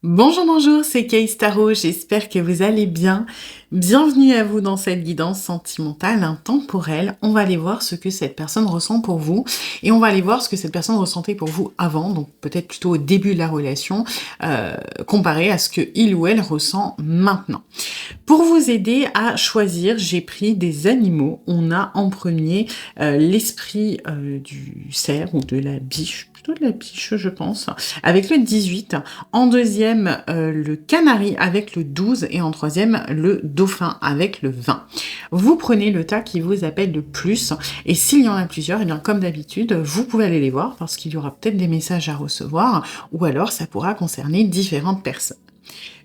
Bonjour, bonjour, c'est Kay Tarot, j'espère que vous allez bien. Bienvenue à vous dans cette guidance sentimentale intemporelle. On va aller voir ce que cette personne ressent pour vous et on va aller voir ce que cette personne ressentait pour vous avant, donc peut-être plutôt au début de la relation, comparé à ce que il ou elle ressent maintenant. Pour vous aider à choisir, j'ai pris des animaux. On a en premier l'esprit du cerf ou de la biche, plutôt de la biche je pense, avec le 18. En deuxième, le canari avec le 12 et en troisième, le dauphin avec le 20. Vous prenez le tas qui vous appelle le plus et s'il y en a plusieurs, et bien comme d'habitude, vous pouvez aller les voir parce qu'il y aura peut-être des messages à recevoir ou alors ça pourra concerner différentes personnes.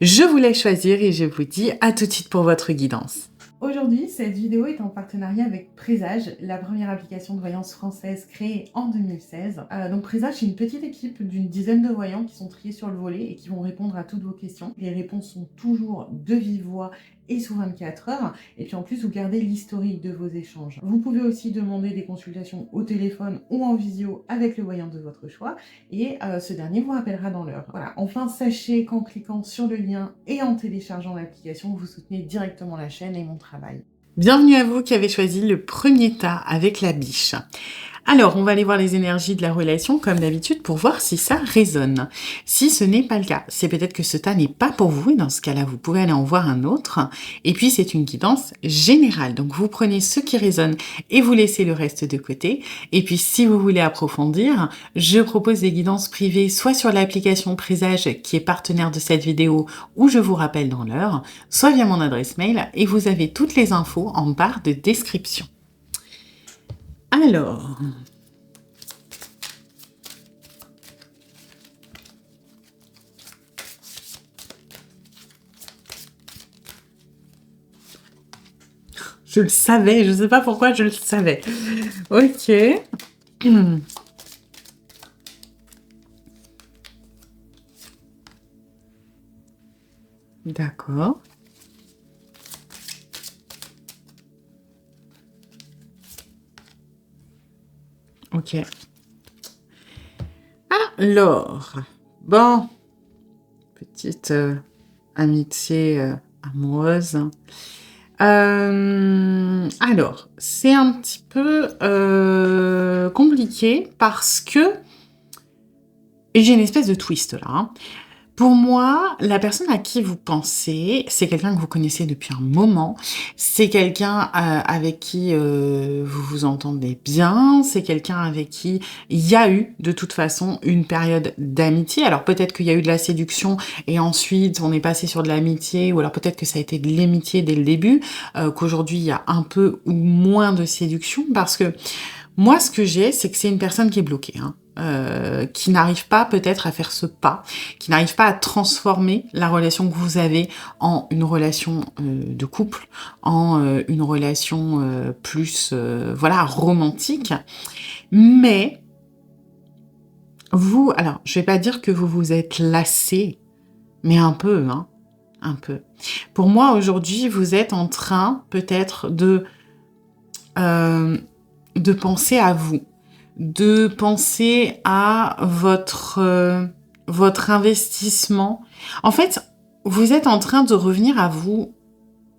Je vous laisse choisir et je vous dis à tout de suite pour votre guidance. Aujourd'hui, cette vidéo est en partenariat avec Présage, la première application de voyance française créée en 2016. Donc Présage, c'est une petite équipe d'une dizaine de voyants qui sont triés sur le volet et qui vont répondre à toutes vos questions. Les réponses sont toujours de vive voix et sous 24 heures. Et puis en plus, vous gardez l'historique de vos échanges. Vous pouvez aussi demander des consultations au téléphone ou en visio avec le voyant de votre choix. Et ce dernier vous rappellera dans l'heure. Voilà. Enfin, sachez qu'en cliquant sur le lien et en téléchargeant l'application, vous soutenez directement la chaîne et mon travail. Bienvenue à vous qui avez choisi le premier tas avec la biche. Alors, on va aller voir les énergies de la relation, comme d'habitude, pour voir si ça résonne. Si ce n'est pas le cas, c'est peut-être que ce tas n'est pas pour vous, et dans ce cas-là, vous pouvez aller en voir un autre. Et puis, c'est une guidance générale. Donc, vous prenez ce qui résonne et vous laissez le reste de côté. Et puis, si vous voulez approfondir, je propose des guidances privées, soit sur l'application Présage, qui est partenaire de cette vidéo, où je vous rappelle dans l'heure, soit via mon adresse mail, et vous avez toutes les infos en barre de description. Alors, je le savais, je ne sais pas pourquoi je le savais. Ok. D'accord. Ok. Alors, bon, petite amitié amoureuse. Alors, c'est un petit peu compliqué parce que j'ai une espèce de twist là. Hein. Pour moi, la personne à qui vous pensez, c'est quelqu'un que vous connaissez depuis un moment, c'est quelqu'un avec qui vous vous entendez bien, c'est quelqu'un avec qui il y a eu de toute façon une période d'amitié. Alors peut-être qu'il y a eu de la séduction et ensuite on est passé sur de l'amitié, ou alors peut-être que ça a été de l'amitié dès le début, qu'aujourd'hui il y a un peu ou moins de séduction, parce que moi ce que j'ai, c'est que c'est une personne qui est bloquée, hein. Qui n'arrive pas peut-être à faire ce pas, qui n'arrive pas à transformer la relation que vous avez en une relation de couple, en une relation plus voilà, romantique. Mais vous, alors je vais pas dire que vous vous êtes lassé, mais un peu, hein, un peu. Pour moi aujourd'hui, vous êtes en train peut-être de penser à vous, de penser à votre investissement. En fait, vous êtes en train de revenir à vous,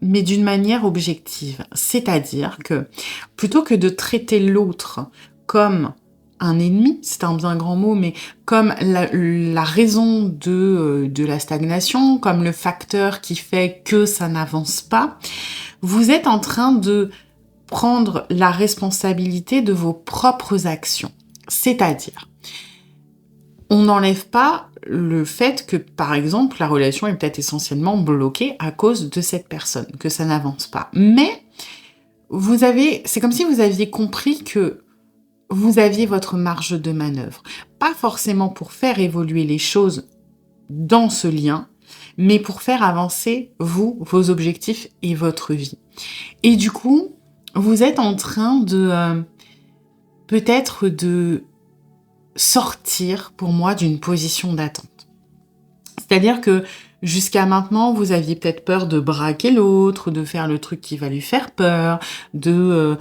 mais d'une manière objective. C'est-à-dire que plutôt que de traiter l'autre comme un ennemi, c'est un bien grand mot, mais comme la raison de la stagnation, comme le facteur qui fait que ça n'avance pas, vous êtes en train de prendre la responsabilité de vos propres actions. C'est-à-dire, on n'enlève pas le fait que, par exemple, la relation est peut-être essentiellement bloquée à cause de cette personne, que ça n'avance pas. Mais c'est comme si vous aviez compris que vous aviez votre marge de manœuvre. Pas forcément pour faire évoluer les choses dans ce lien, mais pour faire avancer vous, vos objectifs et votre vie. Et du coup, vous êtes en train de peut-être de sortir pour moi d'une position d'attente. C'est-à-dire que jusqu'à maintenant, vous aviez peut-être peur de braquer l'autre, de faire le truc qui va lui faire peur, de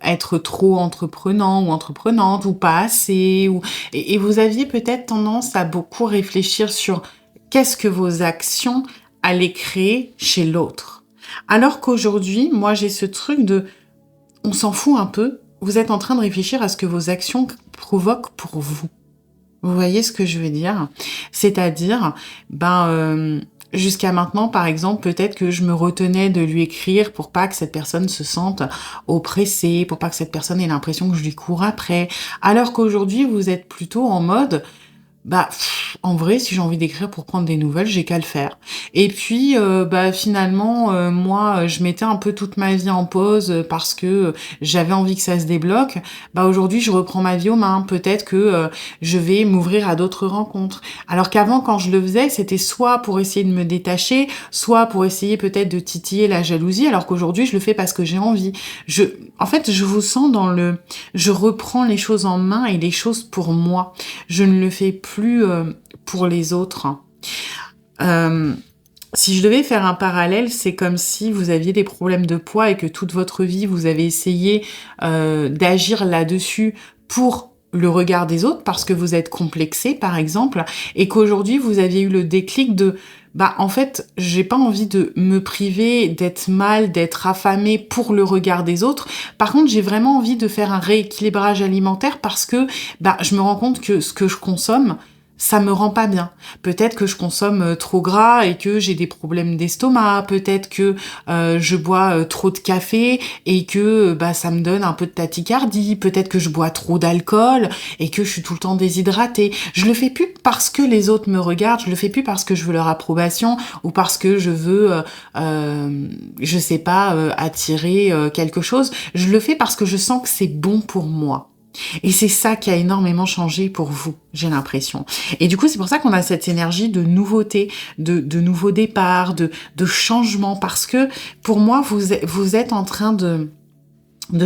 être trop entreprenant ou entreprenante ou pas assez. Et vous aviez peut-être tendance à beaucoup réfléchir sur qu'est-ce que vos actions allaient créer chez l'autre. Alors qu'aujourd'hui, moi j'ai ce truc de on s'en fout un peu, vous êtes en train de réfléchir à ce que vos actions provoquent pour vous. Vous voyez ce que je veux dire? C'est-à-dire, jusqu'à maintenant, par exemple, peut-être que je me retenais de lui écrire pour pas que cette personne se sente oppressée, pour pas que cette personne ait l'impression que je lui cours après. Alors qu'aujourd'hui, vous êtes plutôt en mode, en vrai, si j'ai envie d'écrire pour prendre des nouvelles, j'ai qu'à le faire. Et puis, finalement, moi, je mettais un peu toute ma vie en pause parce que j'avais envie que ça se débloque. Aujourd'hui, je reprends ma vie aux mains. Peut-être que je vais m'ouvrir à d'autres rencontres. Alors qu'avant, quand je le faisais, c'était soit pour essayer de me détacher, soit pour essayer peut-être de titiller la jalousie, alors qu'aujourd'hui, je le fais parce que j'ai envie. En fait, je vous sens dans le... Je reprends les choses en main et les choses pour moi. Je ne le fais plus pour les autres. Si je devais faire un parallèle, c'est comme si vous aviez des problèmes de poids et que toute votre vie, vous avez essayé d'agir là-dessus pour le regard des autres, parce que vous êtes complexé, par exemple, et qu'aujourd'hui, vous aviez eu le déclic de en fait, j'ai pas envie de me priver, d'être mal, d'être affamée pour le regard des autres. Par contre, j'ai vraiment envie de faire un rééquilibrage alimentaire parce que je me rends compte que ce que je consomme, ça me rend pas bien. Peut-être que je consomme trop gras et que j'ai des problèmes d'estomac. Peut-être que je bois trop de café et que ça me donne un peu de tachycardie. Peut-être que je bois trop d'alcool et que je suis tout le temps déshydratée. Je le fais plus parce que les autres me regardent. Je le fais plus parce que je veux leur approbation ou parce que je veux, attirer quelque chose. Je le fais parce que je sens que c'est bon pour moi. Et c'est ça qui a énormément changé pour vous, j'ai l'impression. Et du coup, c'est pour ça qu'on a cette énergie de nouveauté, de nouveau départ, de changement, parce que pour moi, vous êtes en train de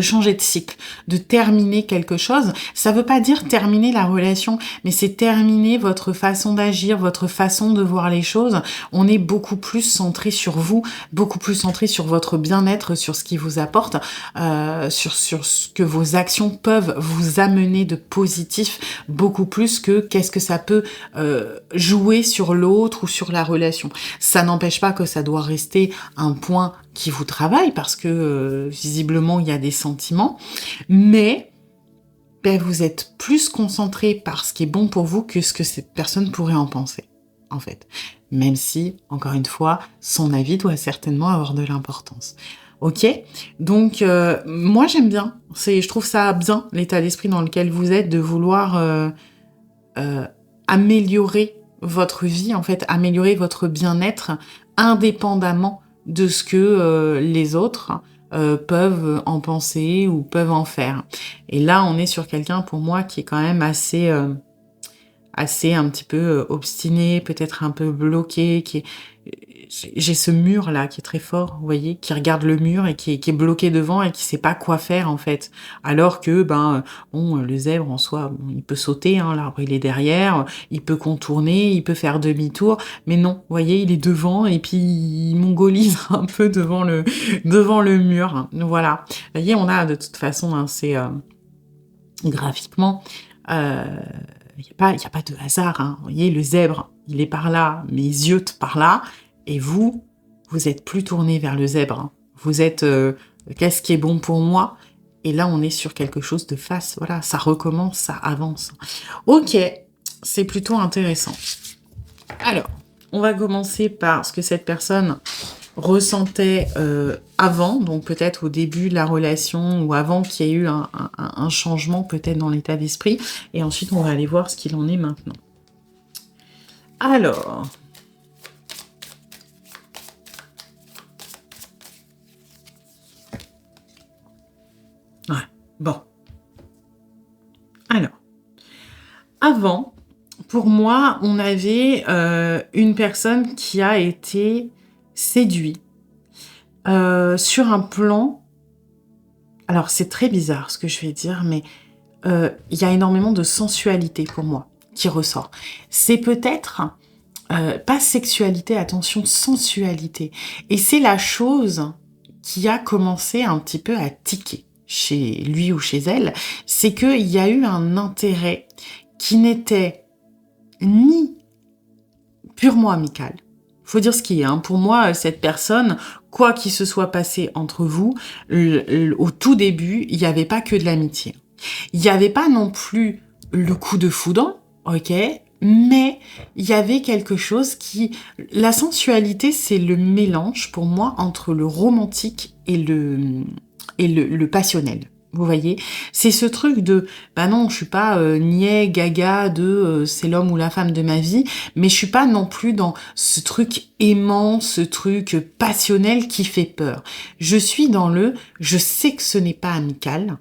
changer de cycle, de terminer quelque chose. Ça veut pas dire terminer la relation, mais c'est terminer votre façon d'agir, votre façon de voir les choses. On est beaucoup plus centré sur vous, beaucoup plus centré sur votre bien-être, sur ce qui vous apporte, sur ce que vos actions peuvent vous amener de positif, beaucoup plus que qu'est-ce que ça peut jouer sur l'autre ou sur la relation. Ça n'empêche pas que ça doit rester un point qui vous travaille parce que visiblement il y a des sentiments, mais vous êtes plus concentré par ce qui est bon pour vous que ce que cette personne pourrait en penser, en fait. Même si, encore une fois, son avis doit certainement avoir de l'importance. Ok? Donc, moi j'aime bien, je trouve ça bien, l'état d'esprit dans lequel vous êtes, de vouloir améliorer votre vie, en fait, améliorer votre bien-être indépendamment de ce que les autres peuvent en penser ou peuvent en faire. Et là, on est sur quelqu'un, pour moi, qui est quand même assez un petit peu obstiné, peut-être un peu bloqué, j'ai ce mur là qui est très fort, vous voyez, qui regarde le mur et qui est bloqué devant et qui sait pas quoi faire en fait. Alors que le zèbre en soi, il peut sauter, hein, l'arbre il est derrière, il peut contourner, il peut faire demi-tour, mais non, vous voyez, il est devant et puis il mongolise un peu devant le mur. Voilà. Vous voyez, on a de toute façon, c'est graphiquement. Il n'y a pas de hasard, hein. Vous voyez, le zèbre, il est par là, mes yeux par là, et vous êtes plus tourné vers le zèbre. Hein. Vous êtes, qu'est-ce qui est bon pour moi? Et là, on est sur quelque chose de face. Voilà, ça recommence, ça avance. Ok, c'est plutôt intéressant. Alors, on va commencer par ce que cette personne ressentait avant, donc peut-être au début de la relation ou avant qu'il y ait eu un changement peut-être dans l'état d'esprit, et ensuite on va aller voir ce qu'il en est maintenant. Alors, bon. Alors, avant, pour moi, on avait une personne qui a été séduite sur un plan... Alors, c'est très bizarre ce que je vais dire, mais il y a énormément de sensualité pour moi qui ressort. C'est peut-être pas sexualité, attention, sensualité. Et c'est la chose qui a commencé un petit peu à tiquer chez lui ou chez elle, c'est qu'il y a eu un intérêt qui n'était ni purement amical. Faut dire ce qui est, hein. Pour moi, cette personne, quoi qu'il se soit passé entre vous, au tout début, il n'y avait pas que de l'amitié. Il n'y avait pas non plus le coup de foudre, ok? Mais il y avait quelque chose qui... La sensualité, c'est le mélange, pour moi, entre le romantique et le passionnel. Vous voyez, c'est ce truc de, bah non, je suis pas niais, gaga de c'est l'homme ou la femme de ma vie, mais je suis pas non plus dans ce truc aimant, ce truc passionnel qui fait peur. Je suis dans je sais que ce n'est pas amical,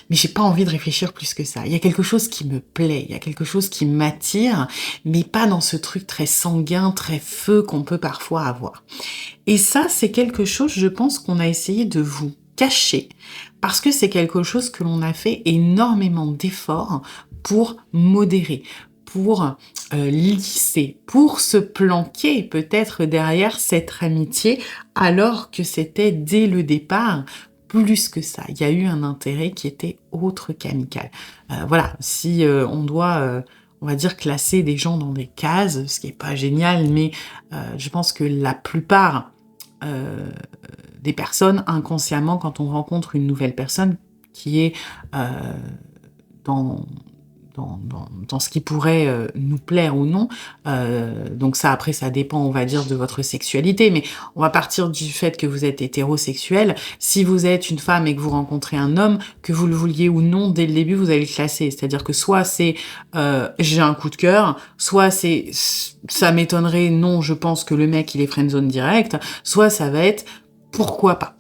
mais j'ai pas envie de réfléchir plus que ça. Il y a quelque chose qui me plaît, il y a quelque chose qui m'attire, mais pas dans ce truc très sanguin, très feu qu'on peut parfois avoir. Et ça, c'est quelque chose, je pense, qu'on a essayé de vous cacher, parce que c'est quelque chose que l'on a fait énormément d'efforts pour modérer, pour lisser, pour se planquer peut-être derrière cette amitié, alors que c'était dès le départ plus que ça. Il y a eu un intérêt qui était autre qu'amical. Voilà, si on doit... on va dire classer des gens dans des cases, ce qui est pas génial, mais je pense que la plupart des personnes, inconsciemment, quand on rencontre une nouvelle personne qui est dans, dans ce qui pourrait nous plaire ou non, donc ça, après, ça dépend, on va dire, de votre sexualité, mais on va partir du fait que vous êtes hétérosexuel. Si vous êtes une femme et que vous rencontrez un homme, que vous le vouliez ou non, dès le début, vous allez le classer. C'est-à-dire que soit c'est j'ai un coup de cœur, soit c'est ça m'étonnerait, non, je pense que le mec, il est friendzone direct, soit ça va être pourquoi pas.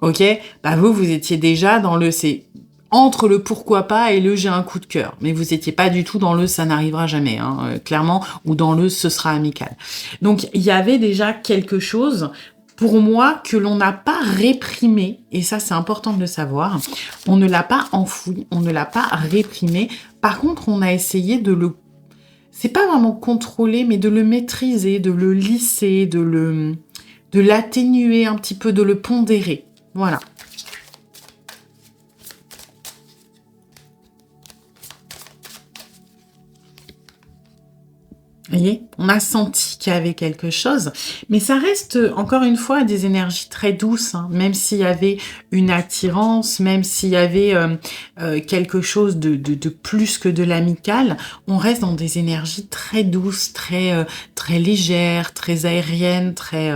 Ok? Bah vous étiez déjà dans c'est entre le pourquoi pas et le j'ai un coup de cœur. Mais vous étiez pas du tout dans le ça n'arrivera jamais, hein, clairement, ou dans le ce sera amical. Donc il y avait déjà quelque chose, pour moi, que l'on n'a pas réprimé, et ça c'est important de le savoir, on ne l'a pas enfoui, on ne l'a pas réprimé. Par contre, on a essayé c'est pas vraiment contrôler, mais de le maîtriser, de le lisser, de l'atténuer un petit peu, de le pondérer. Voilà. Vous voyez, on a senti qu'il y avait quelque chose, mais ça reste, encore une fois, des énergies très douces, hein, même s'il y avait une attirance, même s'il y avait quelque chose de plus que de l'amical, on reste dans des énergies très douces, très légères, très aériennes, très...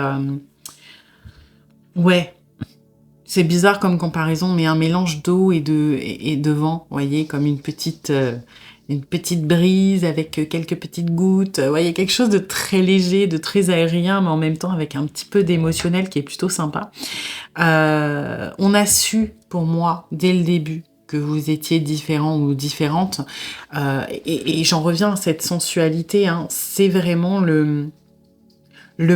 Ouais, c'est bizarre comme comparaison, mais un mélange d'eau et de vent, vous voyez, comme une petite brise avec quelques petites gouttes. Vous voyez, quelque chose de très léger, de très aérien, mais en même temps avec un petit peu d'émotionnel qui est plutôt sympa. On a su, pour moi, dès le début, que vous étiez différent ou différente. Et j'en reviens à cette sensualité, hein, c'est vraiment le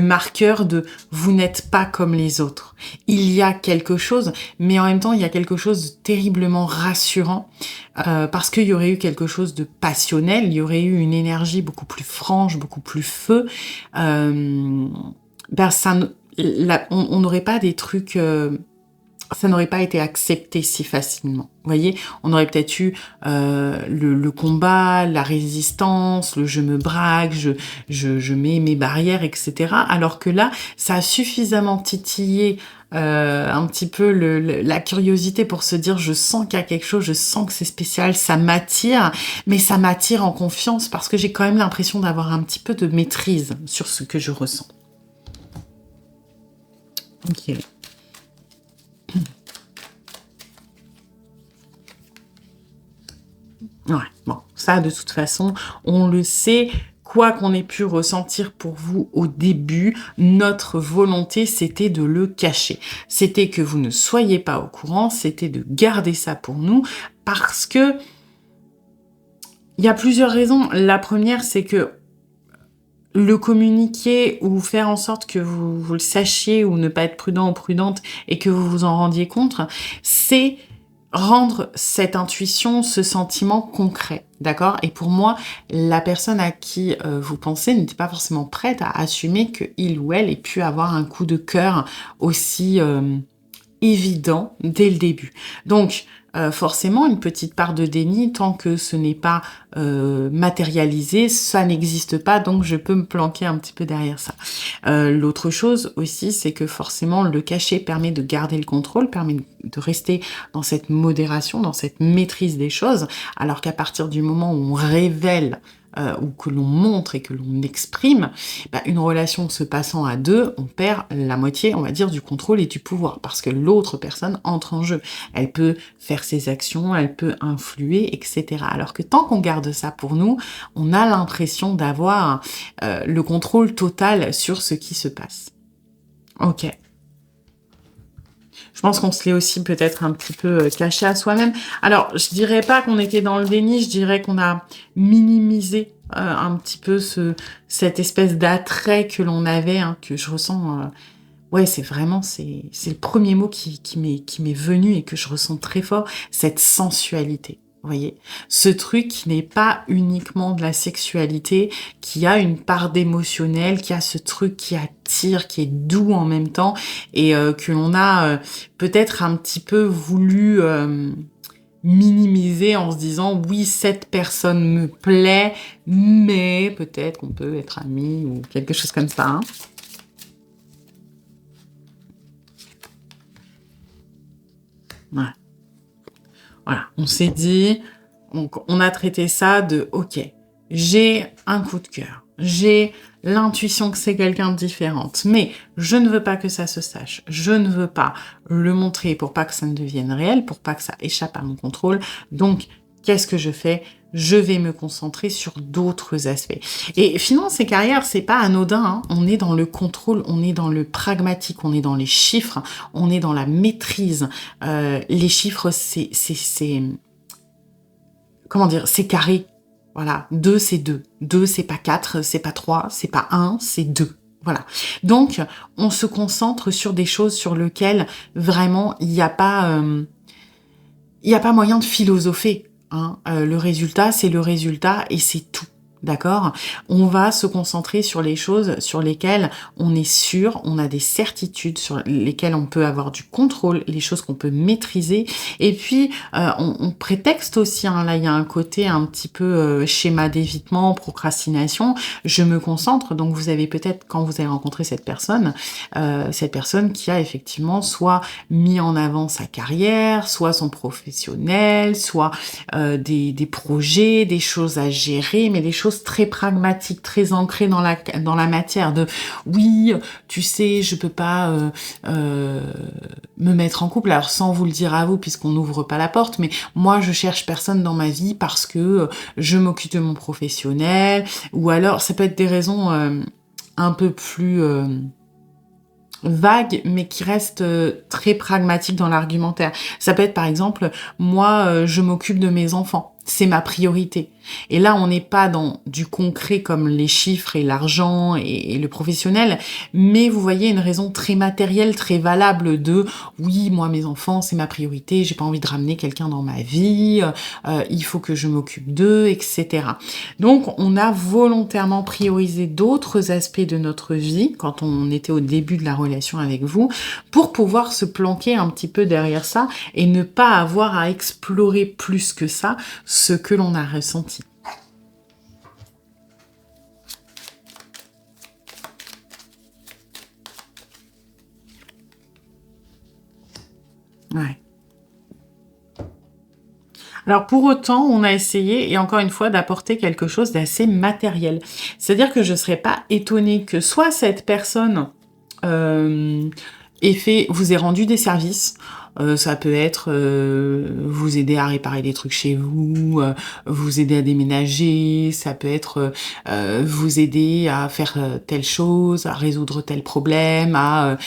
marqueur de vous n'êtes pas comme les autres. Il y a quelque chose, mais en même temps, il y a quelque chose de terriblement rassurant parce qu'il y aurait eu quelque chose de passionnel, il y aurait eu une énergie beaucoup plus franche, beaucoup plus feu. On n'aurait pas des trucs... ça n'aurait pas été accepté si facilement. Vous voyez, on aurait peut-être eu le combat, la résistance, le je me braque, je mets mes barrières, etc. Alors que là, ça a suffisamment titillé un petit peu la curiosité pour se dire je sens qu'il y a quelque chose, je sens que c'est spécial, ça m'attire, mais ça m'attire en confiance parce que j'ai quand même l'impression d'avoir un petit peu de maîtrise sur ce que je ressens. Ok. Ouais, bon, ça, de toute façon, on le sait, quoi qu'on ait pu ressentir pour vous au début, notre volonté, c'était de le cacher. C'était que vous ne soyez pas au courant, c'était de garder ça pour nous, parce que il y a plusieurs raisons. La première, c'est que le communiquer ou faire en sorte que vous le sachiez ou ne pas être prudent ou prudente et que vous vous en rendiez compte, c'est rendre cette intuition, ce sentiment concret, d'accord? Et pour moi, la personne à qui vous pensez n'était pas forcément prête à assumer que il ou elle ait pu avoir un coup de cœur aussi évident dès le début. Donc, forcément une petite part de déni tant que ce n'est pas, matérialisé, ça n'existe pas, donc je peux me planquer un petit peu derrière ça. L'autre chose aussi, c'est que forcément le cacher permet de garder le contrôle, permet de rester dans cette modération, dans cette maîtrise des choses, alors qu'à partir du moment où on révèle, ou que l'on montre et que l'on exprime, bah, une relation se passant à 2, on perd la moitié, on va dire, du contrôle et du pouvoir, parce que l'autre personne entre en jeu. Elle peut faire ses actions, elle peut influer, etc. Alors que tant qu'on garde ça pour nous, on a l'impression d'avoir le contrôle total sur ce qui se passe. Ok. Je pense qu'on se l'est aussi peut-être un petit peu caché à soi-même. Alors, je dirais pas qu'on était dans le déni, je dirais qu'on a minimisé un petit peu cette espèce d'attrait que l'on avait, hein, que je ressens. Ouais, c'est vraiment, c'est le premier mot qui m'est venu et que je ressens très fort, cette sensualité. Vous voyez, ce truc qui n'est pas uniquement de la sexualité, qui a une part d'émotionnel, qui a ce truc qui attire, qui est doux en même temps, et que l'on a peut-être un petit peu voulu minimiser en se disant oui, cette personne me plaît, mais peut-être qu'on peut être amis ou quelque chose comme ça. Hein. Ouais. Voilà, on s'est dit, on a traité ça de ok, j'ai un coup de cœur, j'ai l'intuition que c'est quelqu'un de différente, mais je ne veux pas que ça se sache, je ne veux pas le montrer pour pas que ça ne devienne réel, pour pas que ça échappe à mon contrôle. Donc, qu'est-ce que je fais? Je vais me concentrer sur d'autres aspects. Et finances et carrière, c'est pas anodin, hein. On est dans le contrôle, on est dans le pragmatique, on est dans les chiffres, on est dans la maîtrise. Les chiffres, c'est comment dire, c'est carré. Voilà, 2, c'est 2. 2, c'est pas 4, c'est pas 3, c'est pas 1, c'est 2. Voilà. Donc, on se concentre sur des choses sur lesquelles vraiment il n'y a pas moyen de philosopher. Hein. Le résultat, c'est le résultat et c'est tout. D'accord? On va se concentrer sur les choses sur lesquelles on est sûr, on a des certitudes, sur lesquelles on peut avoir du contrôle, les choses qu'on peut maîtriser. Et puis, on prétexte aussi, hein, là, il y a un côté un petit peu schéma d'évitement, procrastination. Je me concentre, donc vous avez peut-être, quand vous avez rencontré cette personne qui a effectivement soit mis en avant sa carrière, soit son professionnel, soit des projets, des choses à gérer, mais des choses très pragmatiques, très ancrées dans la matière de oui, tu sais, je peux pas me mettre en couple, alors sans vous le dire à vous puisqu'on n'ouvre pas la porte, mais moi je cherche personne dans ma vie parce que je m'occupe de mon professionnel, ou alors ça peut être des raisons un peu plus vague, mais qui reste très pragmatique dans l'argumentaire. Ça peut être par exemple, moi je m'occupe de mes enfants, c'est ma priorité. Et là, on n'est pas dans du concret comme les chiffres et l'argent et le professionnel, mais vous voyez une raison très matérielle, très valable de oui, moi mes enfants c'est ma priorité, j'ai pas envie de ramener quelqu'un dans ma vie, il faut que je m'occupe d'eux, etc. Donc on a volontairement priorisé d'autres aspects de notre vie quand on était au début de la relation avec vous, pour pouvoir se planquer un petit peu derrière ça et ne pas avoir à explorer plus que ça ce que l'on a ressenti. Ouais. Alors pour autant, on a essayé, et encore une fois, d'apporter quelque chose d'assez matériel. C'est-à-dire que je ne serais pas étonnée que soit cette personne vous ait rendu des services. Ça peut être vous aider à réparer des trucs chez vous, vous aider à déménager, ça peut être vous aider à faire telle chose, à résoudre tel problème, à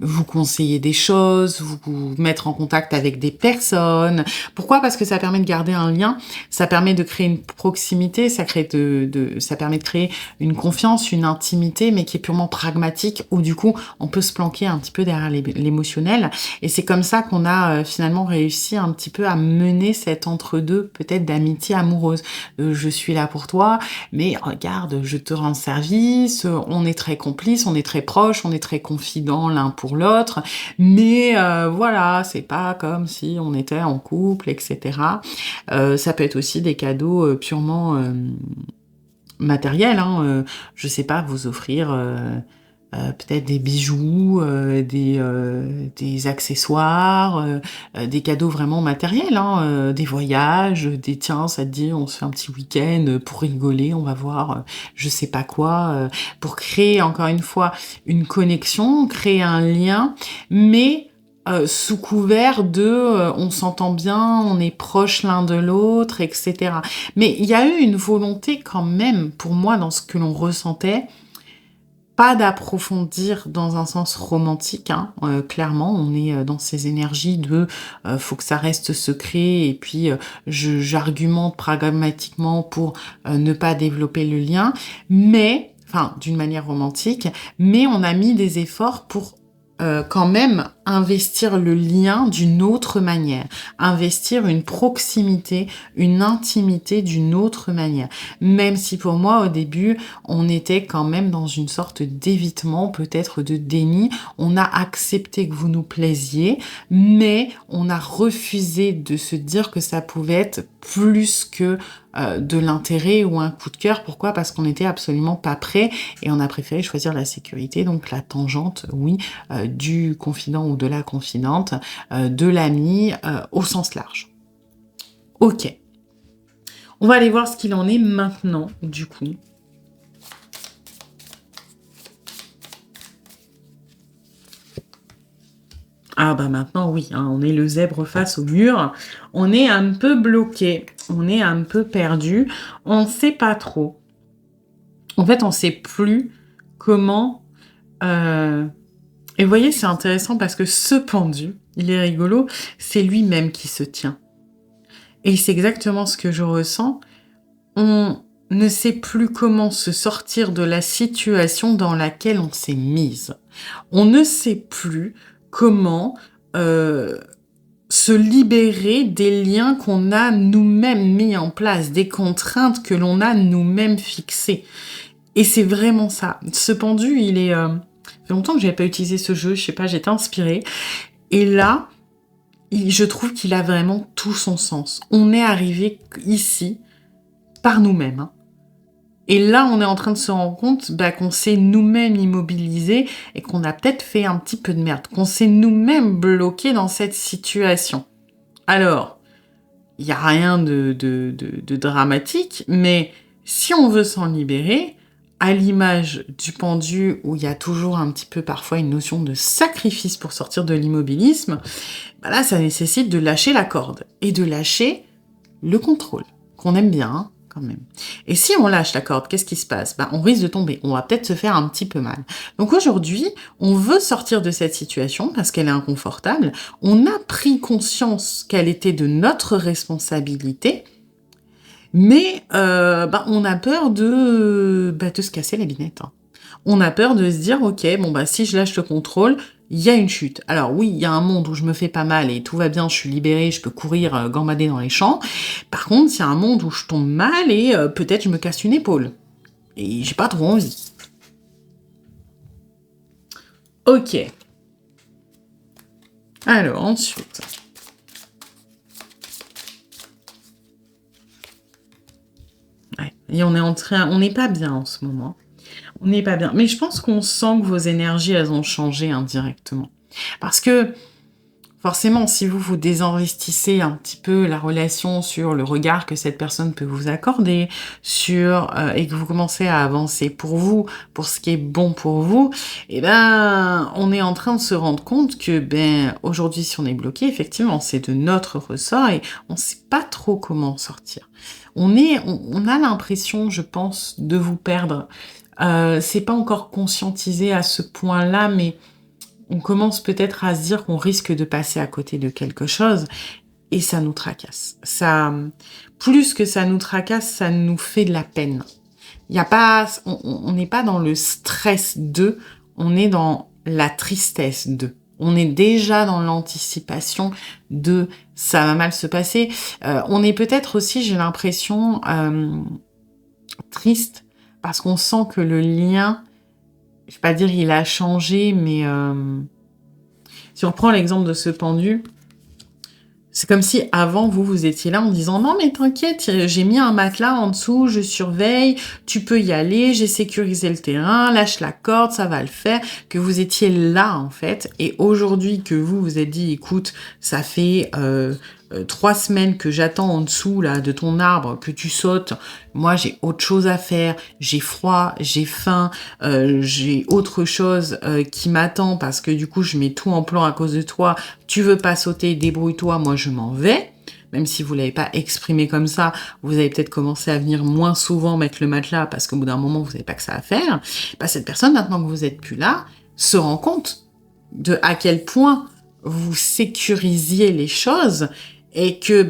vous conseiller des choses, vous mettre en contact avec des personnes. Pourquoi? Parce que ça permet de garder un lien, ça permet de créer une proximité, ça permet de créer une confiance, une intimité, mais qui est purement pragmatique, où du coup on peut se planquer un petit peu derrière l'émotionnel. matériel. Et c'est comme ça qu'on a finalement réussi un petit peu à mener cet entre-deux, peut-être d'amitié amoureuse. Je suis là pour toi, mais regarde, je te rends service, on est très complices, on est très proches, on est très confidents l'un pour l'autre, mais voilà, c'est pas comme si on était en couple, etc. Ça peut être aussi des cadeaux purement matériels, hein, je sais pas, vous offrir peut-être des bijoux, des accessoires, des cadeaux vraiment matériels, hein, des voyages, des tiens, ça te dit, on se fait un petit week-end pour rigoler, on va voir, je sais pas quoi, pour créer encore une fois une connexion, créer un lien, mais sous couvert de on s'entend bien, on est proches l'un de l'autre, etc. Mais il y a eu une volonté quand même, pour moi, dans ce que l'on ressentait, pas d'approfondir dans un sens romantique, hein, clairement, on est dans ces énergies de faut que ça reste secret, et puis j'argumente pragmatiquement pour ne pas développer le lien, mais, enfin, d'une manière romantique, mais on a mis des efforts pour quand même investir le lien d'une autre manière, investir une proximité, une intimité d'une autre manière. Même si pour moi, au début, on était quand même dans une sorte d'évitement, peut-être de déni. On a accepté que vous nous plaisiez, mais on a refusé de se dire que ça pouvait être plus que de l'intérêt ou un coup de cœur. Pourquoi? Parce qu'on n'était absolument pas prêt et on a préféré choisir la sécurité, donc la tangente, oui, du confident ou de la confidente, de l'ami au sens large. Ok. On va aller voir ce qu'il en est maintenant, du coup. Ah bah maintenant, oui, hein, on est le zèbre face au mur. On est un peu bloqué, on est un peu perdu. On ne sait pas trop. En fait, on ne sait plus comment... Et vous voyez, c'est intéressant parce que ce pendu, il est rigolo, c'est lui-même qui se tient. Et c'est exactement ce que je ressens. On ne sait plus comment se sortir de la situation dans laquelle on s'est mise. On ne sait plus comment se libérer des liens qu'on a nous-mêmes mis en place, des contraintes que l'on a nous-mêmes fixées. Et c'est vraiment ça. Ce pendu, il est... ça fait longtemps que je n'avais pas utilisé ce jeu, je sais pas, j'étais inspirée. Et là, je trouve qu'il a vraiment tout son sens. On est arrivé ici par nous-mêmes, hein. Et là, on est en train de se rendre compte qu'on s'est nous-mêmes immobilisés et qu'on a peut-être fait un petit peu de merde, qu'on s'est nous-mêmes bloqués dans cette situation. Alors, il n'y a rien de dramatique, mais si on veut s'en libérer, à l'image du pendu où il y a toujours un petit peu parfois une notion de sacrifice pour sortir de l'immobilisme, là, ça nécessite de lâcher la corde et de lâcher le contrôle, qu'on aime bien, hein, quand même. Et si on lâche la corde, qu'est-ce qui se passe? On risque de tomber, on va peut-être se faire un petit peu mal. Donc aujourd'hui, on veut sortir de cette situation parce qu'elle est inconfortable. On a pris conscience qu'elle était de notre responsabilité, mais on a peur de se casser la binette, hein. On a peur de se dire, ok, si je lâche le contrôle, il y a une chute. Alors oui, il y a un monde où je me fais pas mal et tout va bien, je suis libérée, je peux courir, gambader dans les champs. Par contre, il y a un monde où je tombe mal et peut-être je me casse une épaule. Et j'ai pas trop envie. Ok. Alors, ensuite... Ouais. Et on n'est pas bien en ce moment. On n'est pas bien. Mais je pense qu'on sent que vos énergies, elles ont changé indirectement. Parce que, forcément, si vous désinvestissez un petit peu la relation sur le regard que cette personne peut vous accorder, et que vous commencez à avancer pour vous, pour ce qui est bon pour vous, on est en train de se rendre compte que, aujourd'hui, si on est bloqué, effectivement, c'est de notre ressort et on ne sait pas trop comment en sortir. On a l'impression, je pense, de vous perdre. C'est pas encore conscientisé à ce point-là, mais on commence peut-être à se dire qu'on risque de passer à côté de quelque chose et ça nous tracasse. Ça, plus que ça nous tracasse, ça nous fait de la peine. On n'est pas dans le stress de, on est dans la tristesse de. On est déjà dans l'anticipation de ça va mal se passer. On est peut-être aussi, j'ai l'impression, triste parce qu'on sent que le lien, je vais pas dire il a changé, mais si on reprend l'exemple de ce pendu, c'est comme si avant, vous étiez là en disant non mais t'inquiète, j'ai mis un matelas en dessous, je surveille, tu peux y aller, j'ai sécurisé le terrain, lâche la corde, ça va le faire, que vous étiez là en fait, et aujourd'hui que vous vous êtes dit écoute, ça fait 3 semaines que j'attends en dessous là de ton arbre que tu sautes, moi j'ai autre chose à faire, j'ai froid, j'ai faim, j'ai autre chose qui m'attend parce que du coup je mets tout en plan à cause de toi, tu veux pas sauter, débrouille-toi, moi je m'en vais. Même si vous l'avez pas exprimé comme ça, vous avez peut-être commencé à venir moins souvent mettre le matelas parce qu'au bout d'un moment vous n'avez pas que ça à faire. Bah, cette personne, maintenant que vous êtes plus là, se rend compte de à quel point vous sécurisiez les choses et que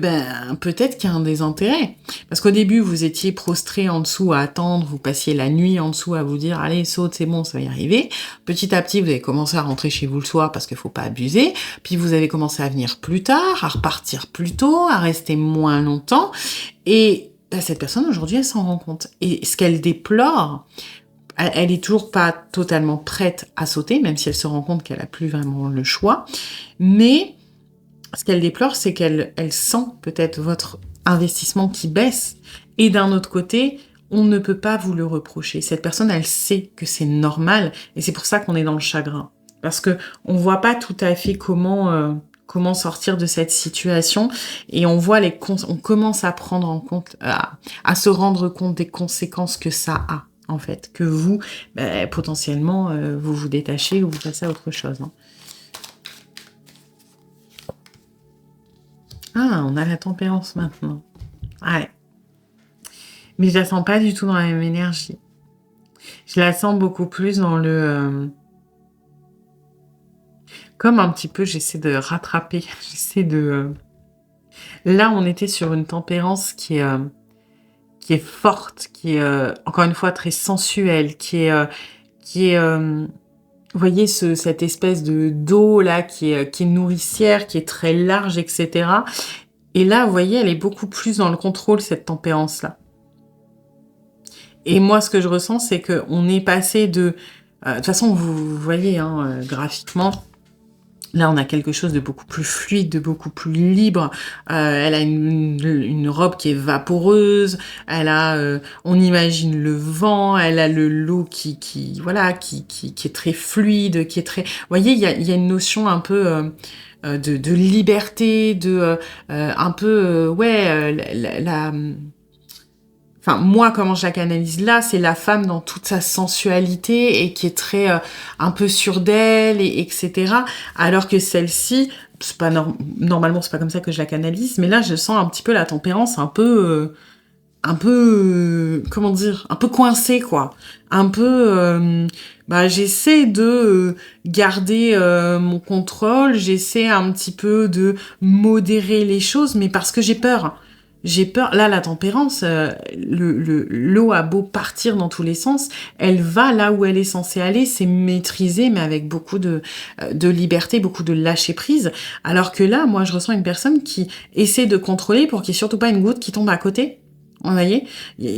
peut-être qu'il y a un désintérêt. Parce qu'au début, vous étiez prostré en dessous à attendre, vous passiez la nuit en dessous à vous dire « Allez, saute, c'est bon, ça va y arriver ». Petit à petit, vous avez commencé à rentrer chez vous le soir parce qu'il faut pas abuser. Puis vous avez commencé à venir plus tard, à repartir plus tôt, à rester moins longtemps. Et cette personne, aujourd'hui, elle s'en rend compte. Et ce qu'elle déplore, elle est toujours pas totalement prête à sauter, même si elle se rend compte qu'elle a plus vraiment le choix. Mais ce qu'elle déplore, c'est qu'elle sent peut-être votre investissement qui baisse. Et d'un autre côté, on ne peut pas vous le reprocher. Cette personne, elle sait que c'est normal. Et c'est pour ça qu'on est dans le chagrin. Parce que on voit pas tout à fait comment sortir de cette situation. Et on voit on commence à prendre en compte, à se rendre compte des conséquences que ça a, en fait. Que vous, potentiellement, vous vous détachez ou vous passez à autre chose. Hein. Ah, on a la tempérance maintenant. Ouais. Mais je la sens pas du tout dans la même énergie. Je la sens beaucoup plus dans le... Comme un petit peu, j'essaie de rattraper. J'essaie de... Là, on était sur une tempérance qui est forte, qui est, encore une fois, très sensuelle, qui est vous voyez cette espèce de d'eau là qui est nourricière, qui est très large, etc. Et là, vous voyez, elle est beaucoup plus dans le contrôle, cette tempérance-là. Et moi, ce que je ressens, c'est qu'on est passé de... de toute façon, vous voyez, hein, graphiquement, là, on a quelque chose de beaucoup plus fluide, de beaucoup plus libre. Elle a une robe qui est vaporeuse. Elle a, on imagine le vent. Elle a l'eau qui est très fluide, qui est très. Vous voyez, il y a une notion un peu de liberté, un peu Enfin, moi, comment je la canalise là, c'est la femme dans toute sa sensualité et qui est très un peu sûre d'elle, etc. Alors que celle-ci, c'est pas normalement, c'est pas comme ça que je la canalise, mais là, je sens un petit peu la tempérance un peu, comment dire, un peu coincée, quoi. Un peu, j'essaie de garder mon contrôle, j'essaie un petit peu de modérer les choses, mais parce que j'ai peur. J'ai peur. Là, la tempérance, l'eau a beau partir dans tous les sens, elle va là où elle est censée aller, c'est maîtrisé, mais avec beaucoup de liberté, beaucoup de lâcher prise. Alors que là, moi, je ressens une personne qui essaie de contrôler pour qu'il n'y ait surtout pas une goutte qui tombe à côté. Vous voyez,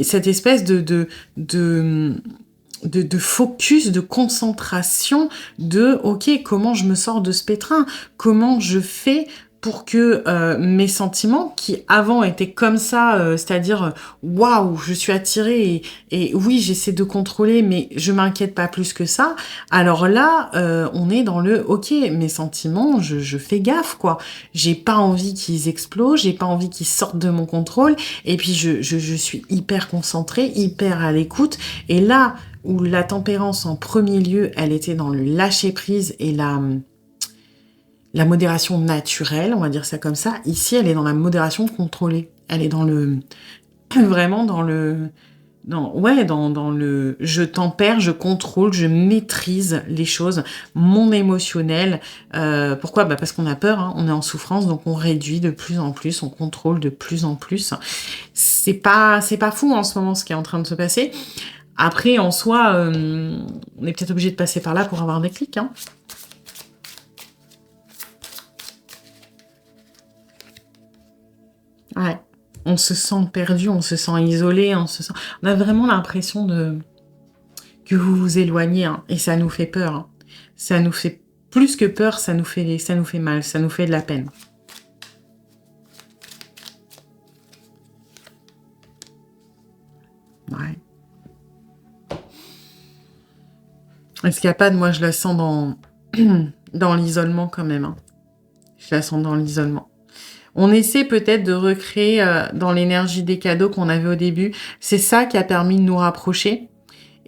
cette espèce de focus, de concentration, ok, comment je me sors de ce pétrin, comment je fais pour que mes sentiments qui avant étaient comme ça, c'est-à-dire waouh, je suis attirée et oui, j'essaie de contrôler, mais je m'inquiète pas plus que ça. Alors là, on est dans le ok, mes sentiments, je fais gaffe quoi. J'ai pas envie qu'ils explosent, j'ai pas envie qu'ils sortent de mon contrôle, et puis je suis hyper concentrée, hyper à l'écoute. Et là où la tempérance en premier lieu, elle était dans le lâcher prise et la modération naturelle, on va dire ça comme ça. Ici, elle est dans la modération contrôlée. Elle est dans le... Vraiment dans le... dans le... Je tempère, je contrôle, je maîtrise les choses. Mon émotionnel. Pourquoi ? Parce qu'on a peur, hein, on est en souffrance, donc on réduit de plus en plus, on contrôle de plus en plus. C'est pas fou en ce moment ce qui est en train de se passer. Après, en soi, on est peut-être obligé de passer par là pour avoir des clics, hein. Ouais. On se sent perdu, on se sent isolé, on a vraiment l'impression que vous vous éloignez, hein, et ça nous fait peur, hein. Ça nous fait plus que peur, ça nous fait mal, ça nous fait de la peine. Ouais. Escapade, moi, je la sens dans l'isolement quand même, hein. Je la sens dans l'isolement. On essaie peut-être de recréer, dans l'énergie des cadeaux qu'on avait au début. C'est ça qui a permis de nous rapprocher.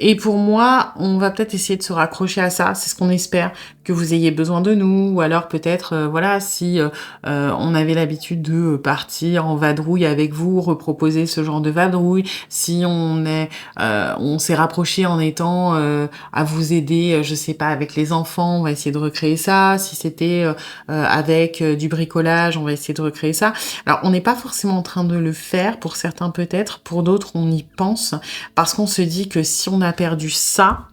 Et pour moi, on va peut-être essayer de se raccrocher à ça, c'est ce qu'on espère, que vous ayez besoin de nous, ou alors peut-être, voilà, si on avait l'habitude de partir en vadrouille avec vous, reproposer ce genre de vadrouille. Si on s'est rapproché en étant à vous aider, je sais pas, avec les enfants, on va essayer de recréer ça. Si c'était avec du bricolage, on va essayer de recréer ça. Alors, on n'est pas forcément en train de le faire, pour certains peut-être, pour d'autres, on y pense, parce qu'on se dit que si on a perdu ça,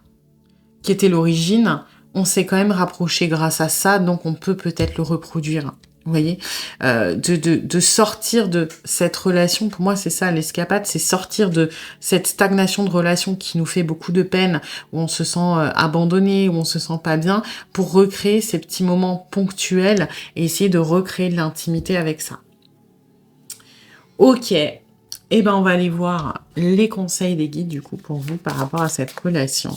qui était l'origine, on s'est quand même rapproché grâce à ça, donc on peut peut-être le reproduire. Vous voyez, de sortir de cette relation, pour moi c'est ça l'escapade, c'est sortir de cette stagnation de relation qui nous fait beaucoup de peine, où on se sent abandonné, où on se sent pas bien, pour recréer ces petits moments ponctuels et essayer de recréer de l'intimité avec ça. Ok, eh ben on va aller voir les conseils des guides du coup pour vous par rapport à cette relation.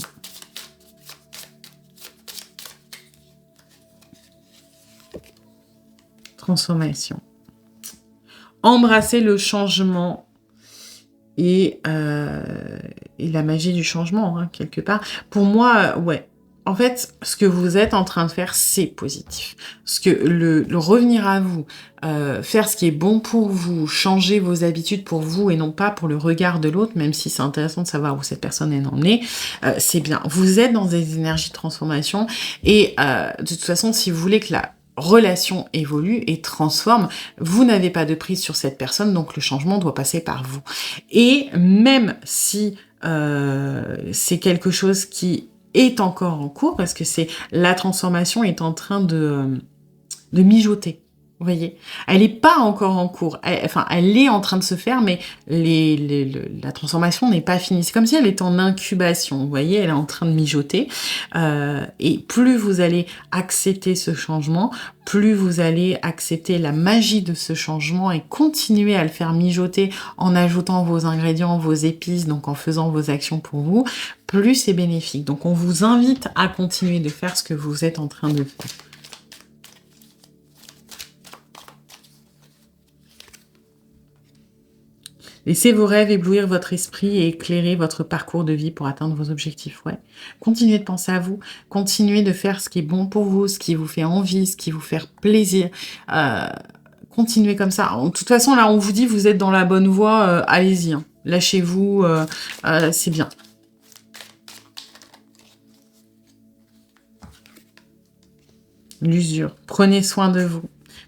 Transformation. Embrasser le changement et la magie du changement, hein, quelque part. Pour moi, ouais. En fait, ce que vous êtes en train de faire, c'est positif. Parce que le revenir à vous, faire ce qui est bon pour vous, changer vos habitudes pour vous et non pas pour le regard de l'autre, même si c'est intéressant de savoir où cette personne en est, c'est bien. Vous êtes dans des énergies de transformation et de toute façon, si vous voulez que la relation évolue et transforme, vous n'avez pas de prise sur cette personne, donc le changement doit passer par vous. Et même si c'est quelque chose qui est encore en cours, parce que la transformation est en train de mijoter. Vous voyez, elle n'est pas encore en cours. Elle est en train de se faire, mais la transformation n'est pas finie. C'est comme si elle était en incubation. Vous voyez, elle est en train de mijoter. Et plus vous allez accepter ce changement, plus vous allez accepter la magie de ce changement et continuer à le faire mijoter en ajoutant vos ingrédients, vos épices, donc en faisant vos actions pour vous, plus c'est bénéfique. Donc on vous invite à continuer de faire ce que vous êtes en train de faire. Laissez vos rêves éblouir votre esprit et éclairer votre parcours de vie pour atteindre vos objectifs. Ouais. Continuez de penser à vous. Continuez de faire ce qui est bon pour vous, ce qui vous fait envie, ce qui vous fait plaisir. Continuez comme ça. De toute façon, là, on vous dit, vous êtes dans la bonne voie. Allez-y. Hein. Lâchez-vous. C'est bien. L'usure. Prenez soin de vous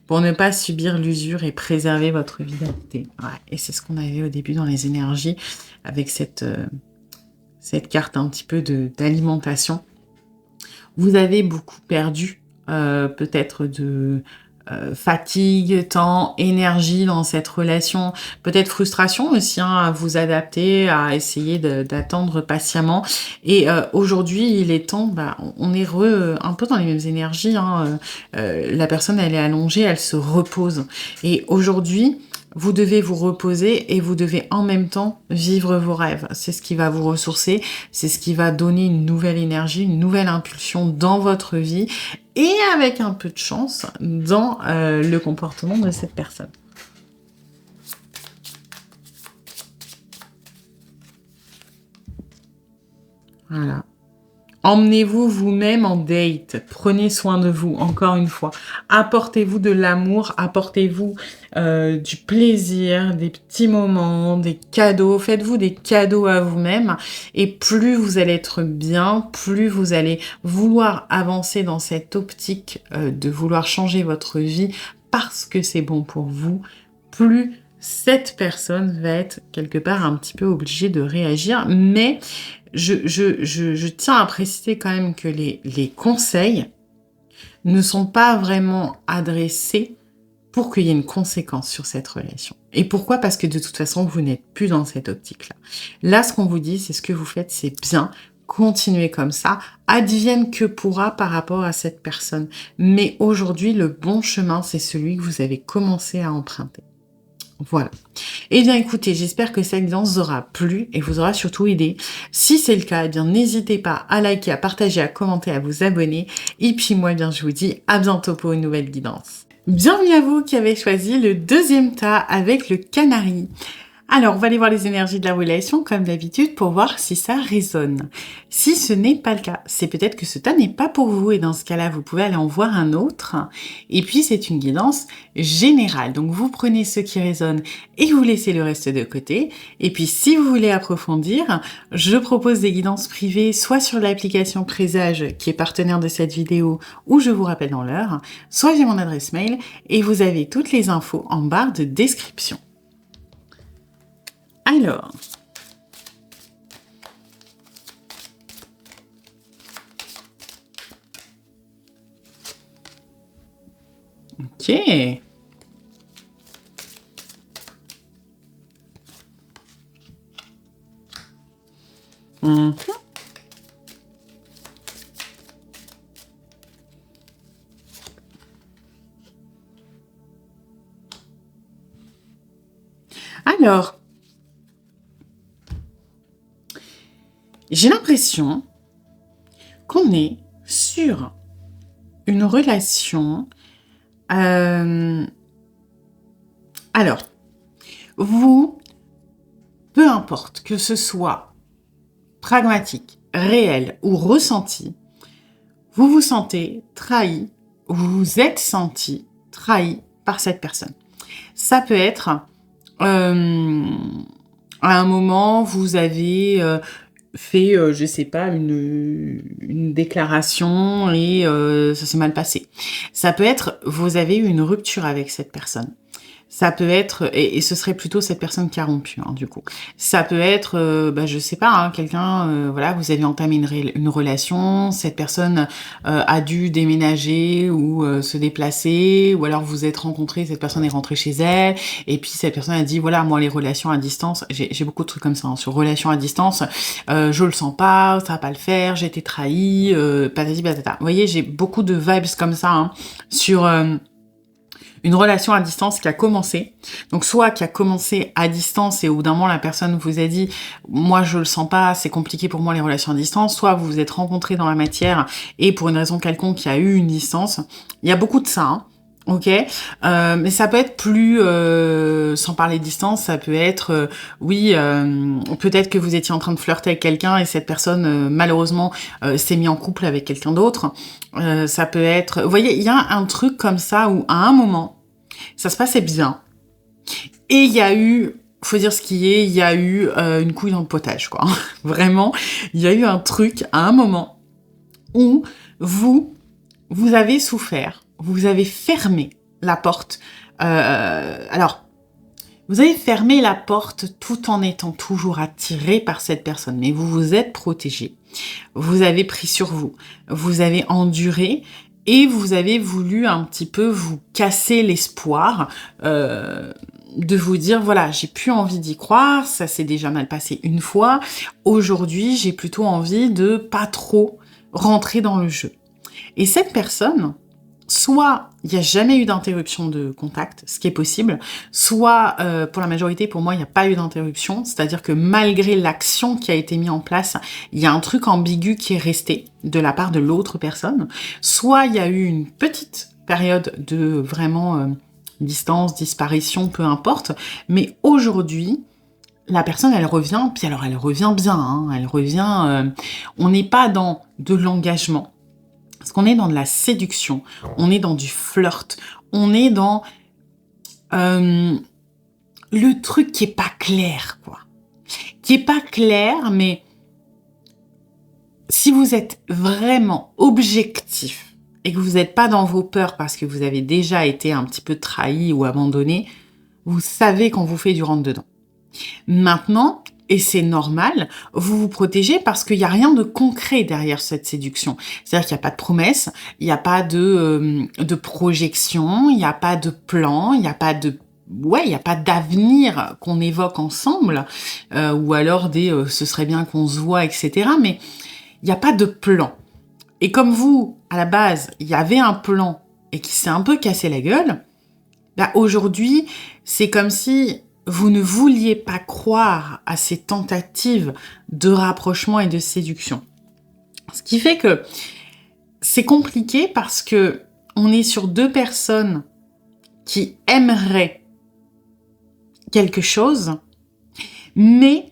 pour ne pas subir l'usure et préserver votre vitalité. Ouais, et c'est ce qu'on avait au début dans les énergies, avec cette carte un petit peu d'alimentation. Vous avez beaucoup perdu, peut-être de fatigue, temps, énergie dans cette relation, peut-être frustration aussi, hein, à vous adapter, à essayer d'attendre patiemment. Et aujourd'hui, il est temps, on est un peu dans les mêmes énergies, hein, la personne, elle est allongée, elle se repose. Et aujourd'hui, vous devez vous reposer et vous devez en même temps vivre vos rêves. C'est ce qui va vous ressourcer, c'est ce qui va donner une nouvelle énergie, une nouvelle impulsion dans votre vie et avec un peu de chance dans le comportement de cette personne. Voilà. Emmenez-vous vous-même en date. Prenez soin de vous, encore une fois. Apportez-vous de l'amour, apportez-vous du plaisir, des petits moments, des cadeaux. Faites-vous des cadeaux à vous-même. Et plus vous allez être bien, plus vous allez vouloir avancer dans cette optique de vouloir changer votre vie parce que c'est bon pour vous, plus cette personne va être quelque part un petit peu obligée de réagir. Mais je tiens à préciser quand même que les conseils ne sont pas vraiment adressés pour qu'il y ait une conséquence sur cette relation. Et pourquoi? Parce que de toute façon, vous n'êtes plus dans cette optique-là. Là, ce qu'on vous dit, c'est ce que vous faites, c'est bien. Continuez comme ça, advienne que pourra par rapport à cette personne. Mais aujourd'hui, le bon chemin, c'est celui que vous avez commencé à emprunter. Voilà. Eh bien, écoutez, j'espère que cette guidance vous aura plu et vous aura surtout aidé. Si c'est le cas, eh bien, n'hésitez pas à liker, à partager, à commenter, à vous abonner. Et puis moi, eh bien, je vous dis à bientôt pour une nouvelle guidance. Bienvenue à vous qui avez choisi le deuxième tas avec le canari. Alors, on va aller voir les énergies de la relation, comme d'habitude, pour voir si ça résonne. Si ce n'est pas le cas, c'est peut-être que ce tas n'est pas pour vous, et dans ce cas-là, vous pouvez aller en voir un autre. Et puis, c'est une guidance générale. Donc, vous prenez ce qui résonne et vous laissez le reste de côté. Et puis, si vous voulez approfondir, je propose des guidances privées, soit sur l'application Présage, qui est partenaire de cette vidéo, ou je vous rappelle dans l'heure, soit j'ai mon adresse mail, et vous avez toutes les infos en barre de description. Alors, ok. Mhm. Alors, j'ai l'impression qu'on est sur une relation. Alors, vous, peu importe que ce soit pragmatique, réel ou ressenti, vous vous sentez trahi, vous vous êtes senti trahi par cette personne. Ça peut être, à un moment, vous avez fait, je sais pas, une déclaration et ça s'est mal passé. Ça peut être, vous avez eu une rupture avec cette personne. Ça peut être, et ce serait plutôt cette personne qui a rompu, hein, du coup. Ça peut être, je sais pas, hein, quelqu'un, voilà, vous avez entamé une relation, cette personne a dû déménager ou se déplacer, ou alors vous êtes rencontrés, cette personne est rentrée chez elle, et puis cette personne a dit, voilà, moi les relations à distance, j'ai beaucoup de trucs comme ça, hein, sur relations à distance, je le sens pas, ça va pas le faire, j'ai été trahie, patati patata. Vous voyez, j'ai beaucoup de vibes comme ça, hein, sur une relation à distance qui a commencé. Donc, soit qui a commencé à distance et au bout d'un moment, la personne vous a dit « Moi, je le sens pas, c'est compliqué pour moi les relations à distance », soit vous vous êtes rencontrés dans la matière et pour une raison quelconque, il y a eu une distance. Il y a beaucoup de ça, hein. Ok, mais ça peut être plus, sans parler de distance, ça peut être, peut-être que vous étiez en train de flirter avec quelqu'un et cette personne, malheureusement, s'est mis en couple avec quelqu'un d'autre. Ça peut être, vous voyez, il y a un truc comme ça où à un moment, ça se passait bien et il y a eu, faut dire ce qui est, il y a eu une couille dans le potage, quoi. Vraiment, il y a eu un truc à un moment où vous avez souffert. Vous avez fermé la porte. Alors, vous avez fermé la porte tout en étant toujours attiré par cette personne, mais vous vous êtes protégé. Vous avez pris sur vous. Vous avez enduré et vous avez voulu un petit peu vous casser l'espoir de vous dire, voilà, j'ai plus envie d'y croire, ça s'est déjà mal passé une fois. Aujourd'hui, j'ai plutôt envie de pas trop rentrer dans le jeu. Et cette personne, soit il n'y a jamais eu d'interruption de contact, ce qui est possible, soit pour la majorité, pour moi, il n'y a pas eu d'interruption, c'est-à-dire que malgré l'action qui a été mise en place, il y a un truc ambigu qui est resté de la part de l'autre personne, soit il y a eu une petite période de vraiment distance, disparition, peu importe, mais aujourd'hui, la personne, elle revient, puis alors elle revient bien, hein, elle revient, on n'est pas dans de l'engagement, parce qu'on est dans de la séduction, on est dans du flirt, on est dans le truc qui est pas clair, quoi. Qui est pas clair, mais si vous êtes vraiment objectif et que vous n'êtes pas dans vos peurs parce que vous avez déjà été un petit peu trahi ou abandonné, vous savez qu'on vous fait du rentre-dedans. Maintenant, et c'est normal, vous vous protégez parce qu'il y a rien de concret derrière cette séduction. C'est-à-dire qu'il y a pas de promesse, il y a pas de projection, il y a pas de plan, il y a pas de il y a pas d'avenir qu'on évoque ensemble, ou alors «ce serait bien qu'on se voit» et cetera, mais il y a pas de plan. Et comme vous, à la base, il y avait un plan et qui s'est un peu cassé la gueule, bah, aujourd'hui, c'est comme si vous ne vouliez pas croire à ces tentatives de rapprochement et de séduction. Ce qui fait que c'est compliqué parce que on est sur 2 personnes qui aimeraient quelque chose, mais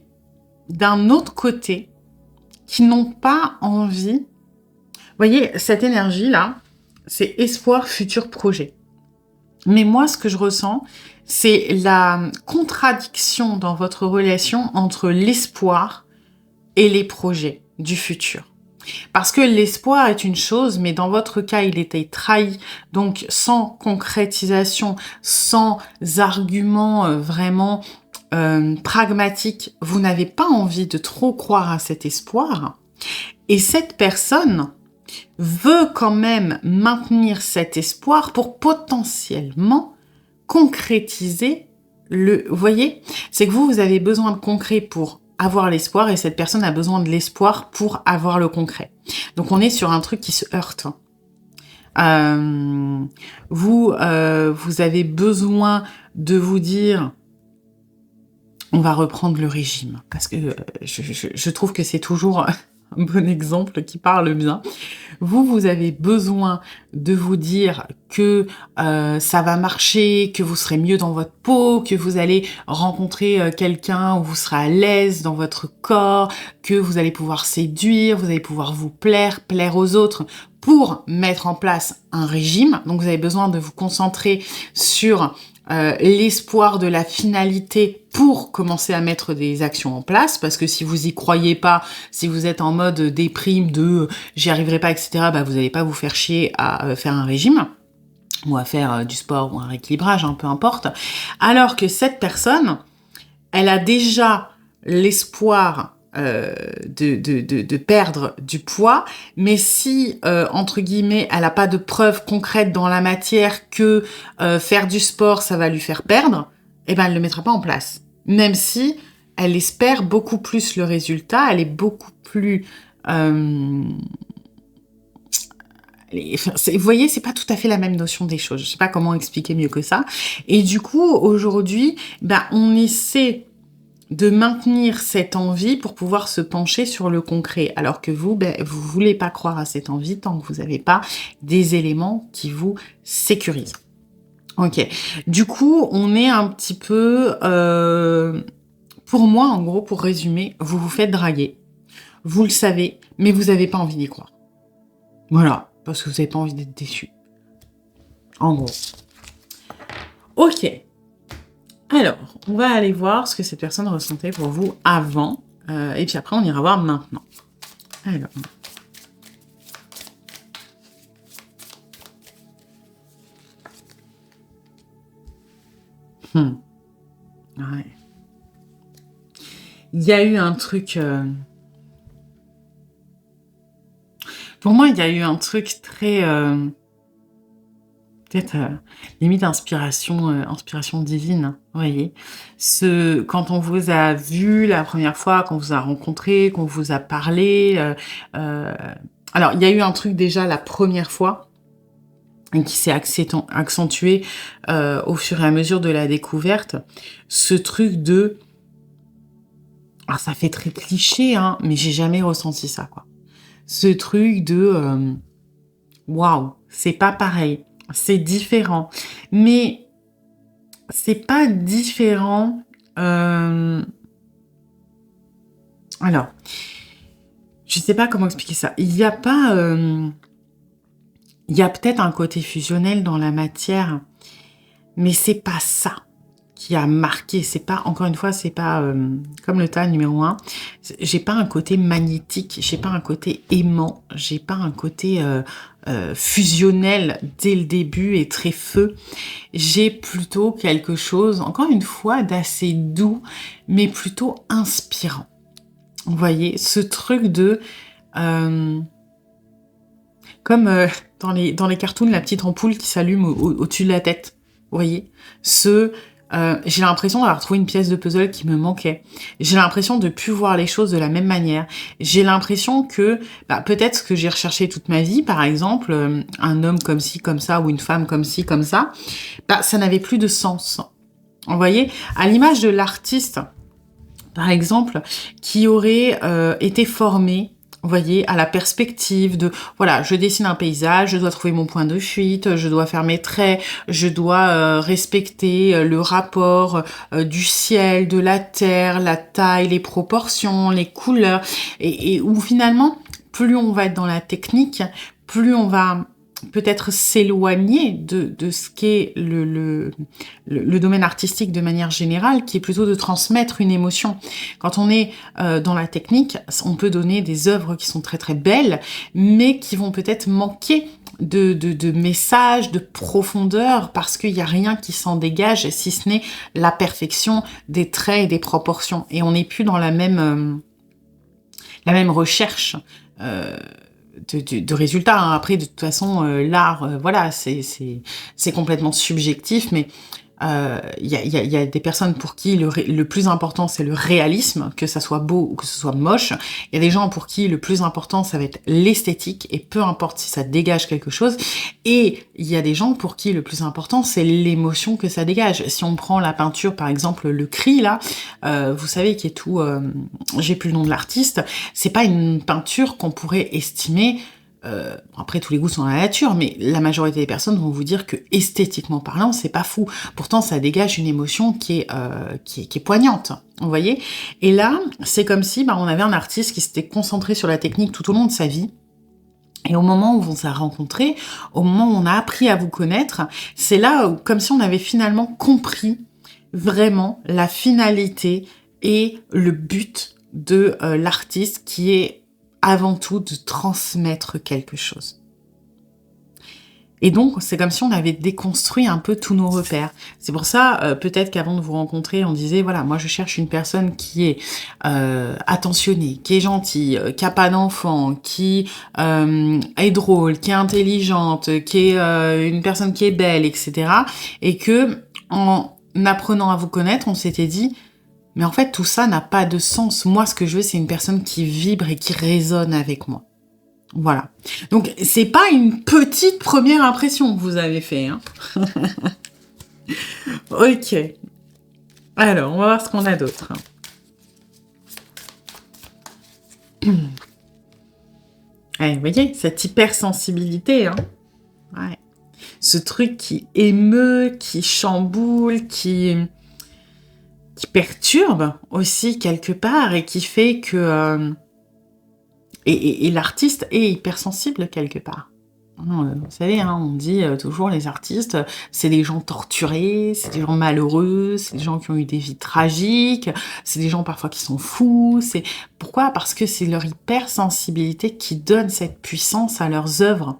d'un autre côté, qui n'ont pas envie. Vous voyez, cette énergie-là, c'est espoir, futur, projet. Mais moi, ce que je ressens, c'est la contradiction dans votre relation entre l'espoir et les projets du futur. Parce que l'espoir est une chose, mais dans votre cas, il était trahi. Donc, sans concrétisation, sans argument vraiment pragmatique, vous n'avez pas envie de trop croire à cet espoir. Et cette personne veut quand même maintenir cet espoir pour potentiellement concrétiser le... Vous voyez? C'est que vous avez besoin de concret pour avoir l'espoir et cette personne a besoin de l'espoir pour avoir le concret. Donc on est sur un truc qui se heurte. Vous avez besoin de vous dire on va reprendre le régime parce que je trouve que c'est toujours un bon exemple qui parle bien. Vous avez besoin de vous dire que ça va marcher, que vous serez mieux dans votre peau, que vous allez rencontrer quelqu'un où vous serez à l'aise dans votre corps, que vous allez pouvoir séduire, vous allez pouvoir vous plaire, plaire aux autres pour mettre en place un régime. Donc vous avez besoin de vous concentrer sur l'espoir de la finalité pour commencer à mettre des actions en place, parce que si vous y croyez pas, si vous êtes en mode déprime de j'y arriverai pas, etc., bah vous n'allez pas vous faire chier à faire un régime ou à faire du sport ou un rééquilibrage, peu importe. Alors que cette personne, elle a déjà l'espoir de perdre du poids, mais si, entre guillemets, elle n'a pas de preuves concrètes dans la matière que faire du sport, ça va lui faire perdre, eh ben, elle ne le mettra pas en place. Même si elle espère beaucoup plus le résultat, elle est beaucoup plus... vous voyez, c'est pas tout à fait la même notion des choses. Je sais pas comment expliquer mieux que ça. Et du coup, aujourd'hui, ben, on essaie de maintenir cette envie pour pouvoir se pencher sur le concret. Alors que vous, ben, vous voulez pas croire à cette envie tant que vous n'avez pas des éléments qui vous sécurisent. Ok. Du coup, on est un petit peu... pour moi, en gros, pour résumer, vous vous faites draguer. Vous le savez, mais vous n'avez pas envie d'y croire. Voilà. Parce que vous n'avez pas envie d'être déçu. En gros. Ok. Alors, on va aller voir ce que cette personne ressentait pour vous avant. Et puis après, on ira voir maintenant. Alors. Ouais. Il y a eu un truc... Pour moi, il y a eu un truc très... peut-être limite inspiration divine, vous voyez. Quand on vous a vu la première fois, qu'on vous a rencontré, qu'on vous a parlé... alors, il y a eu un truc déjà la première fois, et qui s'est accentué au fur et à mesure de la découverte. Ce truc de... Alors, ça fait très cliché, mais j'ai jamais ressenti ça, quoi. Ce truc de... waouh, c'est pas pareil. C'est différent. Mais c'est pas différent... Alors, je sais pas comment expliquer ça. Il y a pas... il y a peut-être un côté fusionnel dans la matière, mais c'est pas ça qui a marqué. C'est pas, encore une fois, c'est pas comme le tas numéro 1. J'ai pas un côté magnétique, j'ai pas un côté aimant, j'ai pas un côté fusionnel dès le début et très feu. J'ai plutôt quelque chose, encore une fois, d'assez doux, mais plutôt inspirant. Vous voyez, ce truc de... comme dans les cartoons, la petite ampoule qui s'allume au-dessus de la tête. Vous voyez, j'ai l'impression d'avoir trouvé une pièce de puzzle qui me manquait. J'ai l'impression de plus voir les choses de la même manière. J'ai l'impression que peut-être ce que j'ai recherché toute ma vie, par exemple, un homme comme ci, comme ça, ou une femme comme ci, comme ça, ça n'avait plus de sens. Vous voyez, à l'image de l'artiste, par exemple, qui aurait été formé, vous voyez, à la perspective de, voilà, je dessine un paysage, je dois trouver mon point de fuite, je dois faire mes traits, je dois respecter le rapport du ciel, de la terre, la taille, les proportions, les couleurs, et où finalement, plus on va être dans la technique, plus on va peut-être s'éloigner de ce qu'est le domaine artistique de manière générale, qui est plutôt de transmettre une émotion. Quand on est dans la technique, on peut donner des œuvres qui sont très très belles, mais qui vont peut-être manquer de messages, de profondeur, parce qu'il n'y a rien qui s'en dégage, si ce n'est la perfection des traits et des proportions. Et on n'est plus dans la même recherche de résultats. Hein. Après, de toute façon, l'art, voilà, c'est complètement subjectif, mais il y a des personnes pour qui le plus important, c'est le réalisme, que ça soit beau ou que ce soit moche. Il y a des gens pour qui le plus important, ça va être l'esthétique, et peu importe si ça dégage quelque chose. Et il y a des gens pour qui le plus important, c'est l'émotion que ça dégage. Si on prend la peinture, par exemple, le cri, là, vous savez, qui est tout... j'ai plus le nom de l'artiste. C'est pas une peinture qu'on pourrait estimer... après, tous les goûts sont dans la nature, mais la majorité des personnes vont vous dire que, esthétiquement parlant, c'est pas fou. Pourtant, ça dégage une émotion qui est poignante, vous voyez. Et là, c'est comme si on avait un artiste qui s'était concentré sur la technique tout au long de sa vie. Et au moment où on s'est rencontrés, au moment où on a appris à vous connaître, c'est là où, comme si on avait finalement compris vraiment la finalité et le but de l'artiste, qui est avant tout de transmettre quelque chose. Et donc, c'est comme si on avait déconstruit un peu tous nos repères. C'est pour ça, peut-être qu'avant de vous rencontrer, on disait, voilà, moi je cherche une personne qui est attentionnée, qui est gentille, qui a pas d'enfant, qui est drôle, qui est intelligente, qui est une personne qui est belle, etc. Et que, en apprenant à vous connaître, on s'était dit, mais en fait, tout ça n'a pas de sens. Moi, ce que je veux, c'est une personne qui vibre et qui résonne avec moi. Voilà. Donc, c'est pas une petite première impression que vous avez fait, hein. Ok. Alors, on va voir ce qu'on a d'autre. Vous voyez, cette hypersensibilité, hein. Ouais. Ce truc qui émeut, qui chamboule, qui perturbe aussi quelque part, et qui fait que... et l'artiste est hypersensible quelque part. Vous savez, hein, on dit toujours, les artistes, c'est des gens torturés, c'est des gens malheureux, c'est des gens qui ont eu des vies tragiques, c'est des gens parfois qui sont fous. Pourquoi ? Parce que c'est leur hypersensibilité qui donne cette puissance à leurs œuvres.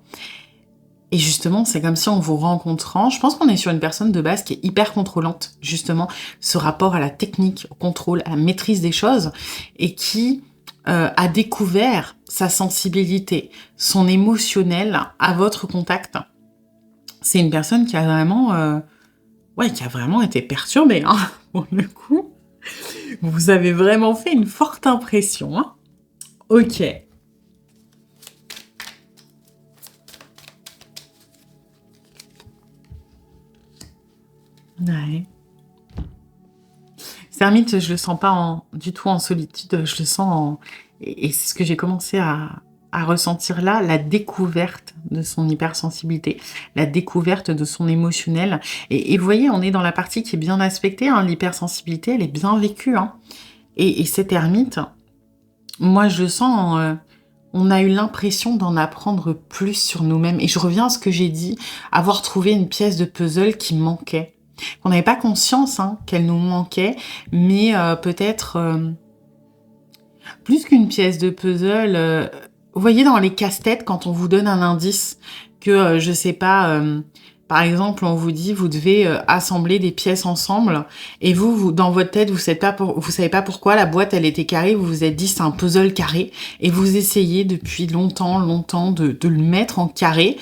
Et justement, c'est comme si en vous rencontrant, je pense qu'on est sur une personne de base qui est hyper contrôlante, justement, ce rapport à la technique, au contrôle, à la maîtrise des choses, et qui a découvert sa sensibilité, son émotionnel à votre contact. C'est une personne qui a vraiment, qui a vraiment été perturbée, hein, pour le coup. Vous avez vraiment fait une forte impression, hein. Ok. Ouais. Ermite, je le sens pas du tout en solitude, je le sens et c'est ce que j'ai commencé à ressentir là, la découverte de son hypersensibilité, la découverte de son émotionnel. Et vous voyez, on est dans la partie qui est bien aspectée, hein, l'hypersensibilité, elle est bien vécue. Hein. Et cet ermite, moi je le sens, on a eu l'impression d'en apprendre plus sur nous-mêmes. Et je reviens à ce que j'ai dit, avoir trouvé une pièce de puzzle qui manquait. qu'on n'avait pas conscience qu'elle nous manquait, mais peut-être plus qu'une pièce de puzzle. Vous voyez dans les casse-têtes, quand on vous donne un indice, que je sais pas, par exemple, on vous dit vous devez assembler des pièces ensemble, et vous dans votre tête, vous savez pas pourquoi la boîte elle était carrée, vous vous êtes dit c'est un puzzle carré, et vous essayez depuis longtemps de le mettre en carré,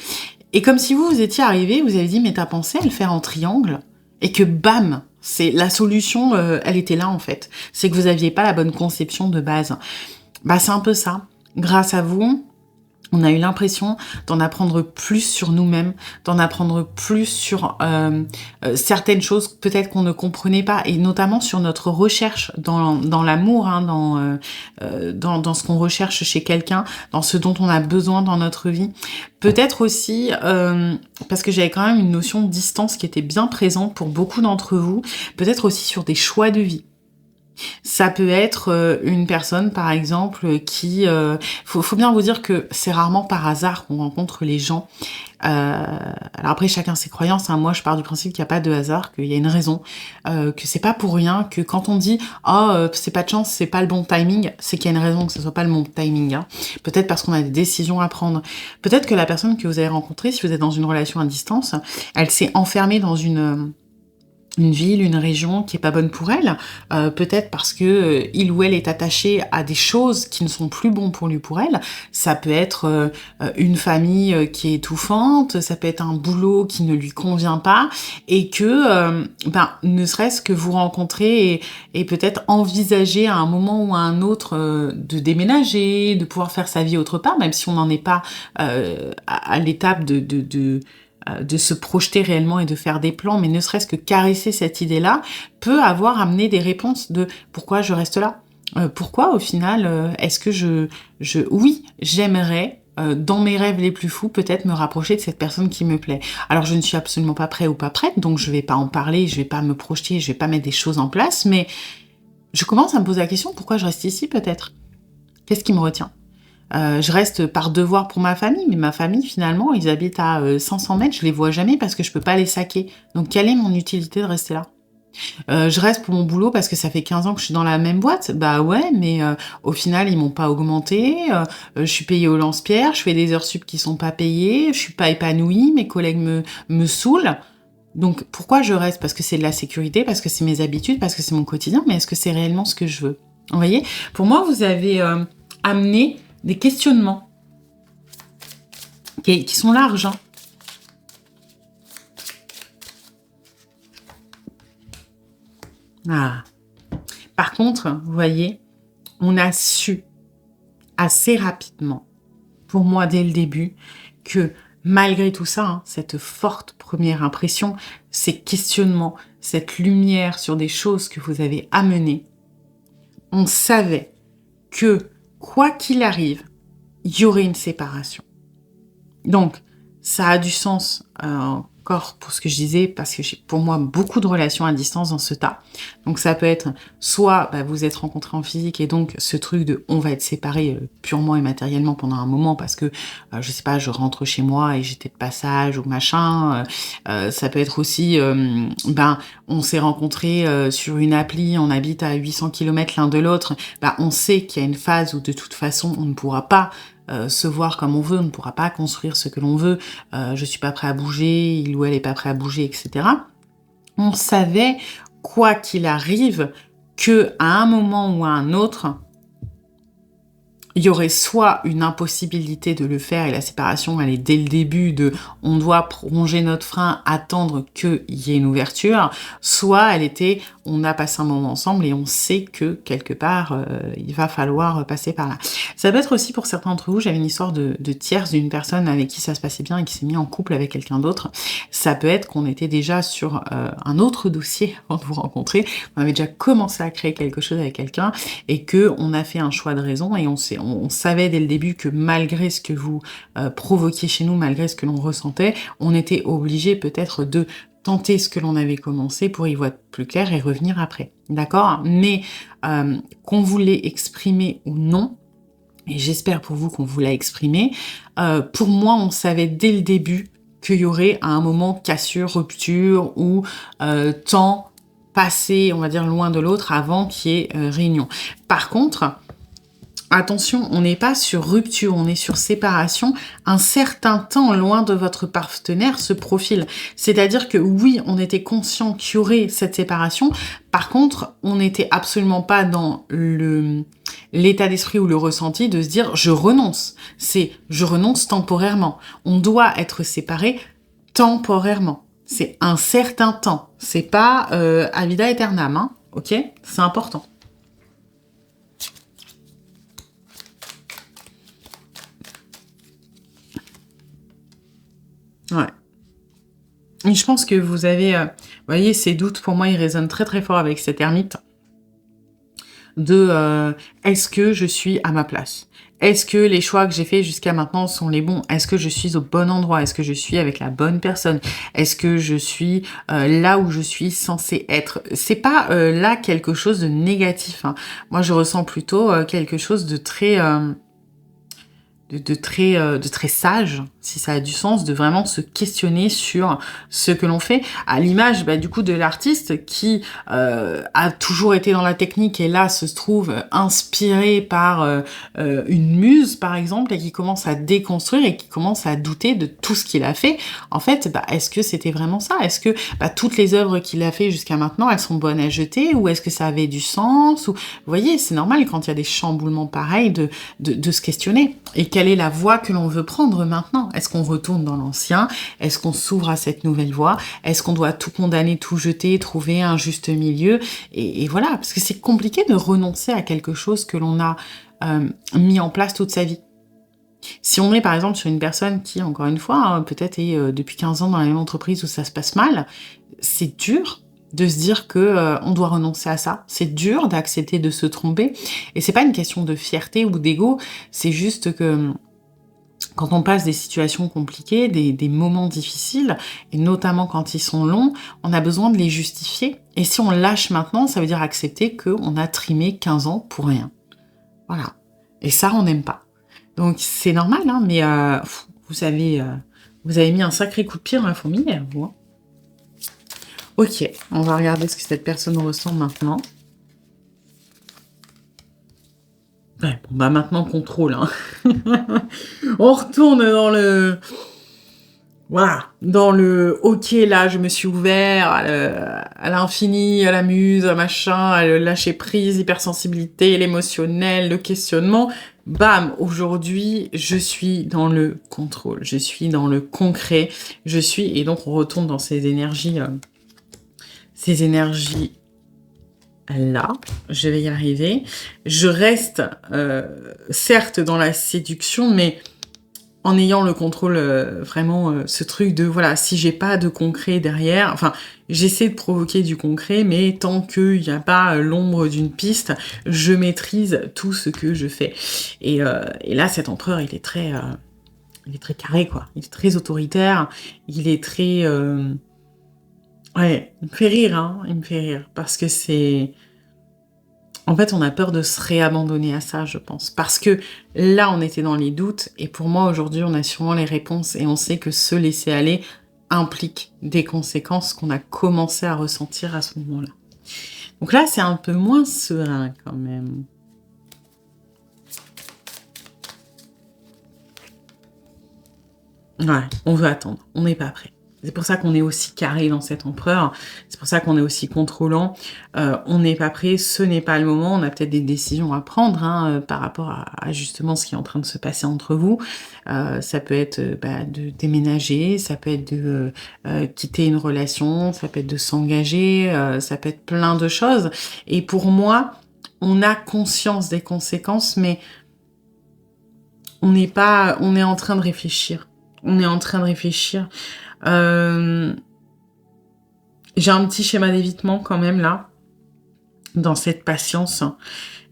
et comme si vous étiez arrivé, vous avez dit mais t'as pensé à le faire en triangle, et que bam, c'est la solution, elle était là en fait. C'est que vous aviez pas la bonne conception de base. Bah c'est un peu ça. Grâce à vous, on a eu l'impression d'en apprendre plus sur nous-mêmes, d'en apprendre plus sur certaines choses peut-être qu'on ne comprenait pas, et notamment sur notre recherche dans l'amour, dans ce qu'on recherche chez quelqu'un, dans ce dont on a besoin dans notre vie. Peut-être aussi, parce que j'avais quand même une notion de distance qui était bien présente pour beaucoup d'entre vous, peut-être aussi sur des choix de vie. Ça peut être une personne, par exemple, qui... faut bien vous dire que c'est rarement par hasard qu'on rencontre les gens. Alors après, chacun ses croyances. Moi, je pars du principe qu'il n'y a pas de hasard, qu'il y a une raison, que c'est pas pour rien, que quand on dit « Oh, c'est pas de chance, c'est pas le bon timing », c'est qu'il y a une raison que ce soit pas le bon timing. Peut-être parce qu'on a des décisions à prendre. Peut-être que la personne que vous avez rencontrée, si vous êtes dans une relation à distance, elle s'est enfermée dans une ville, une région qui est pas bonne pour elle, peut-être parce que il ou elle est attaché à des choses qui ne sont plus bons pour lui, pour elle. Ça peut être une famille qui est étouffante, ça peut être un boulot qui ne lui convient pas, et que ne serait-ce que vous rencontrer et peut-être envisager à un moment ou à un autre de déménager, de pouvoir faire sa vie autre part, même si on n'en est pas à l'étape de se projeter réellement et de faire des plans, mais ne serait-ce que caresser cette idée-là, peut avoir amené des réponses de pourquoi je reste là, pourquoi au final, est-ce que oui, j'aimerais, dans mes rêves les plus fous, peut-être me rapprocher de cette personne qui me plaît. Alors je ne suis absolument pas prêt ou pas prête, donc je vais pas en parler, je vais pas me projeter, je vais pas mettre des choses en place, mais je commence à me poser la question, pourquoi je reste ici peut-être? Qu'est-ce qui me retient? Je reste par devoir pour ma famille, mais ma famille, finalement, ils habitent à 500 mètres, je les vois jamais parce que je peux pas les saquer. Donc, quelle est mon utilité de rester là? Je reste pour mon boulot parce que ça fait 15 ans que je suis dans la même boîte. Bah ouais, mais au final, ils m'ont pas augmenté. Je suis payée au lance-pierre, je fais des heures sup qui sont pas payées, je suis pas épanouie, mes collègues me saoulent. Donc, pourquoi je reste? Parce que c'est de la sécurité, parce que c'est mes habitudes, parce que c'est mon quotidien, mais est-ce que c'est réellement ce que je veux? Vous voyez? Pour moi, vous avez amené des questionnements qui sont larges. Ah. Par contre, vous voyez, on a su assez rapidement, pour moi dès le début, que malgré tout ça, cette forte première impression, ces questionnements, cette lumière sur des choses que vous avez amenées, on savait que quoi qu'il arrive, il y aurait une séparation. Donc, ça a du sens encore pour ce que je disais, parce que j'ai pour moi beaucoup de relations à distance dans ce tas. Donc ça peut être soit vous êtes rencontrés en physique et donc ce truc de on va être séparés purement et matériellement pendant un moment parce que je sais pas, je rentre chez moi et j'étais de passage ou machin. Ça peut être aussi on s'est rencontrés sur une appli, on habite à 800 km l'un de l'autre. On sait qu'il y a une phase où de toute façon on ne pourra pas se voir comme on veut, on ne pourra pas construire ce que l'on veut, je suis pas prêt à bouger, il ou elle est pas prêt à bouger, etc. On savait, quoi qu'il arrive, que à un moment ou à un autre, il y aurait soit une impossibilité de le faire et la séparation, elle est dès le début de on doit prolonger notre frein, attendre qu'il y ait une ouverture, soit elle était on a passé un moment ensemble et on sait que quelque part il va falloir passer par là. Ça peut être aussi pour certains d'entre vous, j'avais une histoire de tierce d'une personne avec qui ça se passait bien et qui s'est mis en couple avec quelqu'un d'autre. Ça peut être qu'on était déjà sur un autre dossier avant de vous rencontrer, on avait déjà commencé à créer quelque chose avec quelqu'un et que on a fait un choix de raison et on savait dès le début que malgré ce que vous provoquiez chez nous, malgré ce que l'on ressentait, on était obligé peut-être de tenter ce que l'on avait commencé pour y voir plus clair et revenir après. D'accord? Mais qu'on vous l'ait exprimé ou non, et j'espère pour vous qu'on vous l'a exprimé, pour moi, on savait dès le début qu'il y aurait à un moment cassure, rupture ou temps passé, on va dire, loin de l'autre avant qu'il y ait réunion. Par contre, attention, on n'est pas sur rupture, on est sur séparation. Un certain temps loin de votre partenaire se profile. C'est-à-dire que oui, on était conscient qu'il y aurait cette séparation. Par contre, on n'était absolument pas dans l'état d'esprit ou le ressenti de se dire je renonce. C'est je renonce temporairement. On doit être séparés temporairement. C'est un certain temps. C'est pas a vida aeternam, hein, ok? C'est important. Ouais. Et je pense que vous avez, vous voyez, ces doutes, pour moi, ils résonnent très très fort avec cette ermite de est-ce que je suis à ma place? Est-ce que les choix que j'ai faits jusqu'à maintenant sont les bons? Est-ce que je suis au bon endroit? Est-ce que je suis avec la bonne personne? Est-ce que je suis là où je suis censée être? C'est pas là quelque chose de négatif, hein. Moi, je ressens plutôt quelque chose de très de très sage, si ça a du sens, de vraiment se questionner sur ce que l'on fait, à l'image du coup de l'artiste qui a toujours été dans la technique et là se trouve inspiré par une muse par exemple et qui commence à déconstruire et qui commence à douter de tout ce qu'il a fait. En fait, est-ce que c'était vraiment ça? Est-ce que toutes les œuvres qu'il a fait jusqu'à maintenant, elles sont bonnes à jeter ou est-ce que ça avait du sens? Ou vous voyez, c'est normal quand il y a des chamboulements pareils de se questionner. Et quelle est la voie que l'on veut prendre maintenant? Est-ce qu'on retourne dans l'ancien? Est-ce qu'on s'ouvre à cette nouvelle voie? Est-ce qu'on doit tout condamner, tout jeter, trouver un juste milieu? Et voilà, parce que c'est compliqué de renoncer à quelque chose que l'on a mis en place toute sa vie. Si on est par exemple sur une personne qui, encore une fois, hein, peut-être est depuis 15 ans dans la même entreprise où ça se passe mal, c'est dur de se dire que on doit renoncer à ça. C'est dur d'accepter de se tromper. Et c'est pas une question de fierté ou d'ego, c'est juste que quand on passe des situations compliquées, des moments difficiles, et notamment quand ils sont longs, on a besoin de les justifier. Et si on lâche maintenant, ça veut dire accepter qu'on a trimé 15 ans pour rien. Voilà. Et ça, on n'aime pas. Donc c'est normal, hein, mais vous avez mis un sacré coup de pied dans la fourmilière, vous. Hein. Ok, on va regarder ce que cette personne ressent maintenant. Ouais, bon, maintenant, contrôle. Hein. On retourne dans le... Voilà, dans le « ok, là, je me suis ouvert à l'infini, à la muse, à machin, à le lâcher prise, hypersensibilité, l'émotionnel, le questionnement. Bam, aujourd'hui, je suis dans le contrôle, je suis dans le concret, je suis... » Et donc, on retourne dans ces énergies là, je vais y arriver. Je reste, certes, dans la séduction, mais en ayant le contrôle, vraiment, ce truc de, voilà, si j'ai pas de concret derrière, enfin, j'essaie de provoquer du concret, mais tant qu'il n'y a pas l'ombre d'une piste, je maîtrise tout ce que je fais. Et là, cet empereur, il est très carré, quoi. Il est très autoritaire, il est très... Ouais, il me fait rire, hein, il me fait rire, parce que c'est... En fait, on a peur de se réabandonner à ça, je pense. Parce que là, on était dans les doutes, et pour moi, aujourd'hui, on a sûrement les réponses, et on sait que se laisser aller implique des conséquences qu'on a commencé à ressentir à ce moment-là. Donc là, c'est un peu moins serein, quand même. Ouais, on veut attendre, on n'est pas prêt. C'est pour ça qu'on est aussi carré dans cet empereur, c'est pour ça qu'on est aussi contrôlant. On n'est pas prêt, ce n'est pas le moment, on a peut-être des décisions à prendre hein, par rapport à justement ce qui est en train de se passer entre vous. Ça peut être de déménager, ça peut être de quitter une relation, ça peut être de s'engager, ça peut être plein de choses. Et pour moi, on a conscience des conséquences, mais on est en train de réfléchir. On est en train de réfléchir. J'ai un petit schéma d'évitement quand même là, dans cette patience.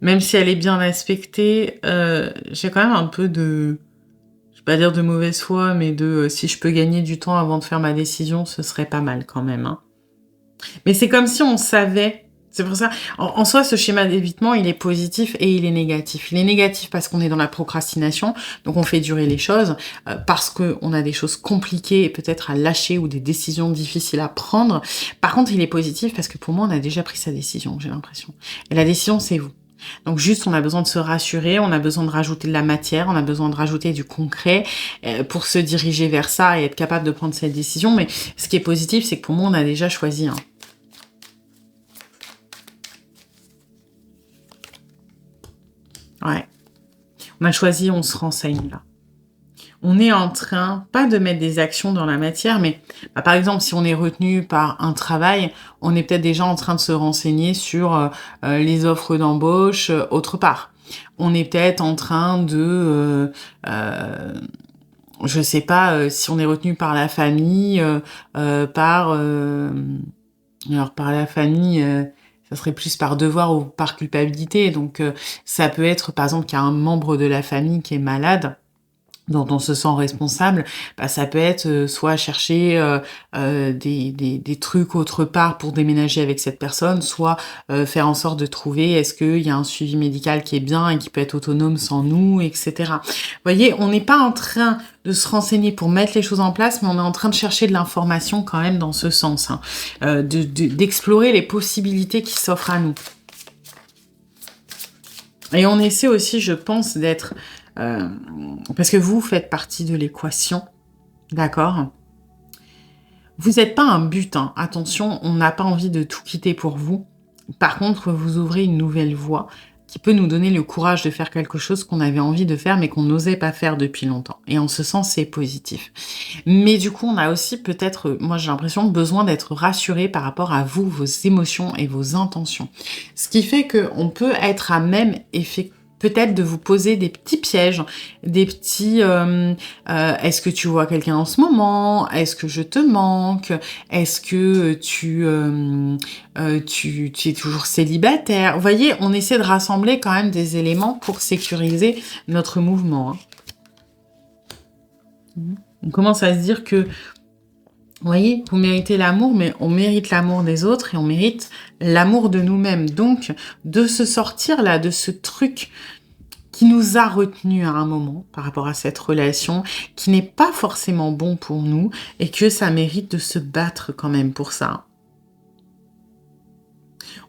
Même si elle est bien respectée, j'ai quand même un peu de... Je vais pas dire de mauvaise foi, mais de si je peux gagner du temps avant de faire ma décision, ce serait pas mal quand même. Hein. Mais c'est comme si on savait C'est pour ça, en soi, ce schéma d'évitement, il est positif et il est négatif. Il est négatif parce qu'on est dans la procrastination, donc on fait durer les choses, parce qu'on a des choses compliquées et peut-être à lâcher ou des décisions difficiles à prendre. Par contre, il est positif parce que pour moi, on a déjà pris sa décision, j'ai l'impression. Et la décision, c'est vous. Donc juste, on a besoin de se rassurer, on a besoin de rajouter de la matière, on a besoin de rajouter du concret pour se diriger vers ça et être capable de prendre cette décision. Mais ce qui est positif, c'est que pour moi, on a déjà choisi. Ouais. On a choisi, on se renseigne là. On est en train, pas de mettre des actions dans la matière, mais par exemple, si on est retenu par un travail, on est peut-être déjà en train de se renseigner sur les offres d'embauche autre part. On est peut-être en train de, je sais pas, si on est retenu par la famille, alors par la famille, ça serait plus par devoir ou par culpabilité. Donc ça peut être, par exemple, qu'il y a un membre de la famille qui est malade, dont on se sent responsable, ça peut être soit chercher des trucs autre part pour déménager avec cette personne, soit faire en sorte de trouver est-ce qu'il y a un suivi médical qui est bien et qui peut être autonome sans nous, etc. Vous voyez, on n'est pas en train de se renseigner pour mettre les choses en place, mais on est en train de chercher de l'information quand même dans ce sens, d'explorer les possibilités qui s'offrent à nous. Et on essaie aussi, je pense, d'être... parce que vous faites partie de l'équation, d'accord? Vous n'êtes pas un but, attention, on n'a pas envie de tout quitter pour vous. Par contre, vous ouvrez une nouvelle voie qui peut nous donner le courage de faire quelque chose qu'on avait envie de faire, mais qu'on n'osait pas faire depuis longtemps. Et en ce sens, c'est positif. Mais du coup, on a aussi peut-être, moi j'ai l'impression, besoin d'être rassuré par rapport à vous, vos émotions et vos intentions. Ce qui fait qu'on peut être à même peut-être de vous poser des petits pièges, des petits est-ce que tu vois quelqu'un en ce moment? Est-ce que je te manque? Est-ce que tu es toujours célibataire? Vous voyez, on essaie de rassembler quand même des éléments pour sécuriser notre mouvement. On commence à se dire que, vous voyez, vous méritez l'amour, mais on mérite l'amour des autres et on mérite l'amour de nous-mêmes. Donc, de se sortir là, de ce truc qui nous a retenus à un moment par rapport à cette relation, qui n'est pas forcément bon pour nous et que ça mérite de se battre quand même pour ça.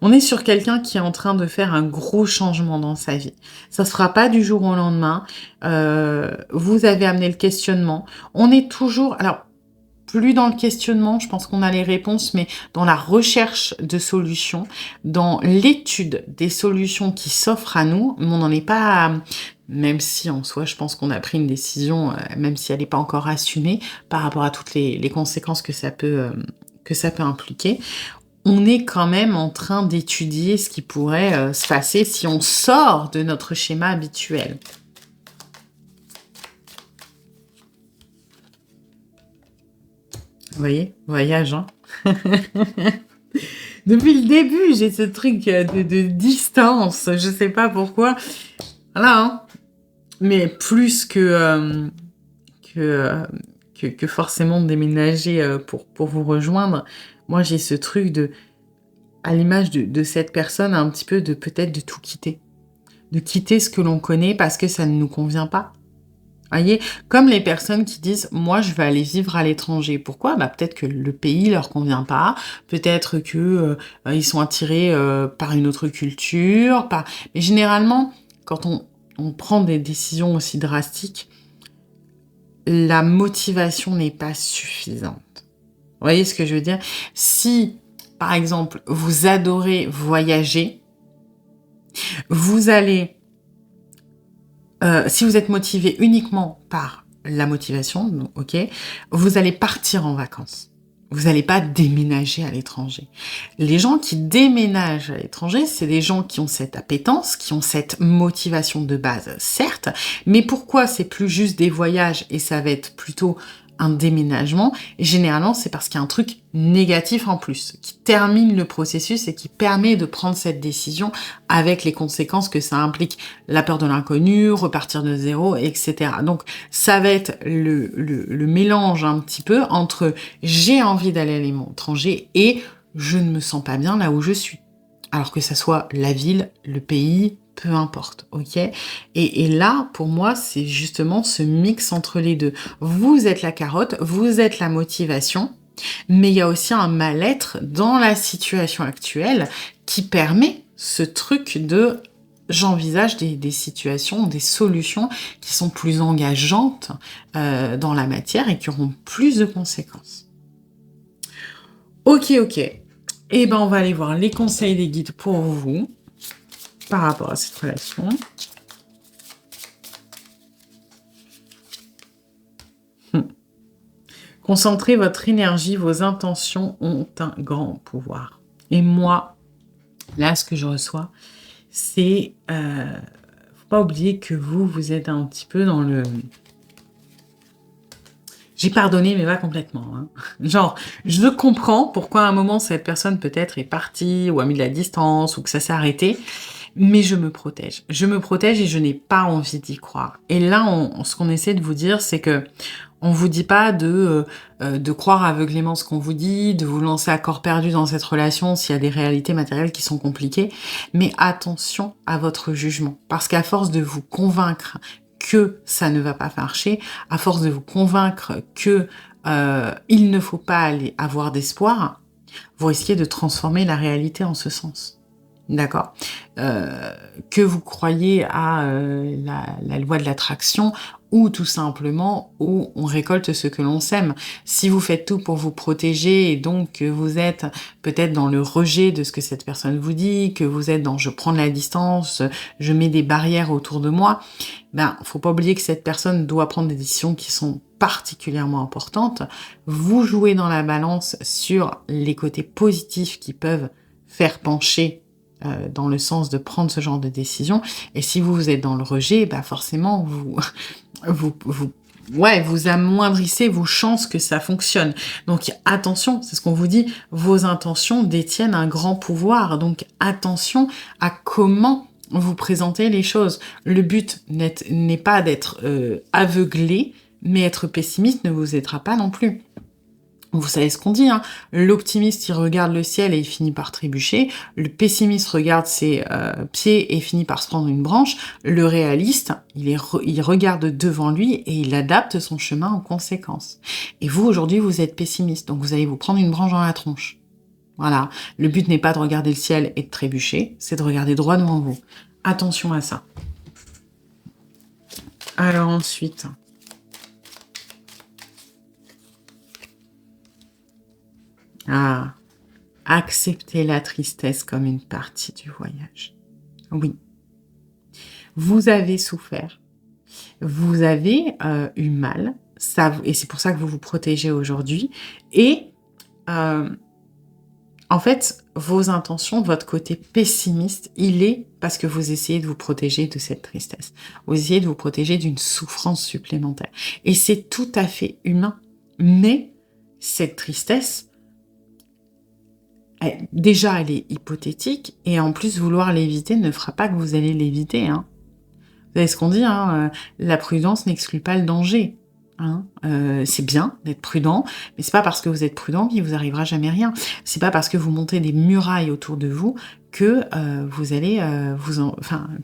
On est sur quelqu'un qui est en train de faire un gros changement dans sa vie. Ça se fera pas du jour au lendemain. Vous avez amené le questionnement. On est toujours... Alors, plus dans le questionnement, je pense qu'on a les réponses, mais dans la recherche de solutions, dans l'étude des solutions qui s'offrent à nous, mais on n'en est pas... Même si en soi, je pense qu'on a pris une décision, même si elle n'est pas encore assumée, par rapport à toutes les conséquences que ça peut impliquer, on est quand même en train d'étudier ce qui pourrait se passer si on sort de notre schéma habituel. Vous voyez, voyage, Depuis le début, j'ai ce truc de distance, je sais pas pourquoi. Voilà, mais plus que forcément de déménager pour vous rejoindre, moi j'ai ce truc à l'image de cette personne, un petit peu peut-être de tout quitter. De quitter ce que l'on connaît parce que ça ne nous convient pas. Voyez, comme les personnes qui disent moi je vais aller vivre à l'étranger. Pourquoi? Peut-être que le pays leur convient pas, peut-être que ils sont attirés par une autre culture, mais généralement quand on prend des décisions aussi drastiques, la motivation n'est pas suffisante. Vous voyez ce que je veux dire? Si par exemple vous adorez voyager, vous allez si vous êtes motivé uniquement par la motivation, ok, vous allez partir en vacances. Vous n'allez pas déménager à l'étranger. Les gens qui déménagent à l'étranger, c'est des gens qui ont cette appétence, qui ont cette motivation de base, certes, mais pourquoi c'est plus juste des voyages et ça va être plutôt un déménagement? Et généralement, c'est parce qu'il y a un truc négatif en plus, qui termine le processus et qui permet de prendre cette décision avec les conséquences que ça implique, la peur de l'inconnu, repartir de zéro, etc. Donc, ça va être le mélange un petit peu entre j'ai envie d'aller à l'étranger et je ne me sens pas bien là où je suis. Alors que ça soit la ville, le pays, peu importe, ok? Et là, pour moi, c'est justement ce mix entre les deux. Vous êtes la carotte, vous êtes la motivation, mais il y a aussi un mal-être dans la situation actuelle qui permet ce truc de j'envisage des situations, des solutions qui sont plus engageantes dans la matière et qui auront plus de conséquences. Ok, ok. Eh ben, on va aller voir les conseils des guides pour vous par rapport à cette relation. Concentrez votre énergie, vos intentions ont un grand pouvoir. Et moi, là, ce que je reçois, c'est... faut pas oublier que vous êtes un petit peu dans le... J'ai pardonné, mais pas complètement. Hein. Genre, je comprends pourquoi à un moment, cette personne peut-être est partie ou a mis de la distance ou que ça s'est arrêté, mais je me protège. Je me protège et je n'ai pas envie d'y croire. Et là, ce qu'on essaie de vous dire, c'est que on vous dit pas de croire aveuglément ce qu'on vous dit, de vous lancer à corps perdu dans cette relation s'il y a des réalités matérielles qui sont compliquées, mais attention à votre jugement. Parce qu'à force de vous convaincre que ça ne va pas marcher, à force de vous convaincre que il ne faut pas aller avoir d'espoir, vous risquez de transformer la réalité en ce sens. D'accord. Que vous croyez à la loi de l'attraction ou tout simplement où on récolte ce que l'on sème. Si vous faites tout pour vous protéger et donc que vous êtes peut-être dans le rejet de ce que cette personne vous dit, que vous êtes dans je prends de la distance, je mets des barrières autour de moi, ben faut pas oublier que cette personne doit prendre des décisions qui sont particulièrement importantes. Vous jouez dans la balance sur les côtés positifs qui peuvent faire pencher dans le sens de prendre ce genre de décision. Et si vous êtes dans le rejet, bah forcément, vous amoindrissez vos chances que ça fonctionne. Donc attention, c'est ce qu'on vous dit, vos intentions détiennent un grand pouvoir. Donc attention à comment vous présentez les choses. Le but n'est pas d'être aveuglé, mais être pessimiste ne vous aidera pas non plus. Vous savez ce qu'on dit, hein. L'optimiste, il regarde le ciel et il finit par trébucher. Le pessimiste regarde ses pieds et finit par se prendre une branche. Le réaliste, il regarde devant lui et il adapte son chemin en conséquence. Et vous, aujourd'hui, vous êtes pessimiste, donc vous allez vous prendre une branche dans la tronche. Voilà. Le but n'est pas de regarder le ciel et de trébucher, c'est de regarder droit devant vous. Attention à ça. Alors ensuite... Ah, accepter la tristesse comme une partie du voyage. Oui. Vous avez souffert. Vous avez eu mal. Et c'est pour ça que vous vous protégez aujourd'hui. Et en fait, vos intentions, votre côté pessimiste, il est parce que vous essayez de vous protéger de cette tristesse. Vous essayez de vous protéger d'une souffrance supplémentaire. Et c'est tout à fait humain. Mais cette tristesse, déjà, elle est hypothétique, et en plus, vouloir l'éviter ne fera pas que vous allez l'éviter. Hein. Vous savez ce qu'on dit, hein, la prudence n'exclut pas le danger. Hein. C'est bien d'être prudent, mais c'est pas parce que vous êtes prudent qu'il vous arrivera jamais rien. C'est pas parce que vous montez des murailles autour de vous que vous allez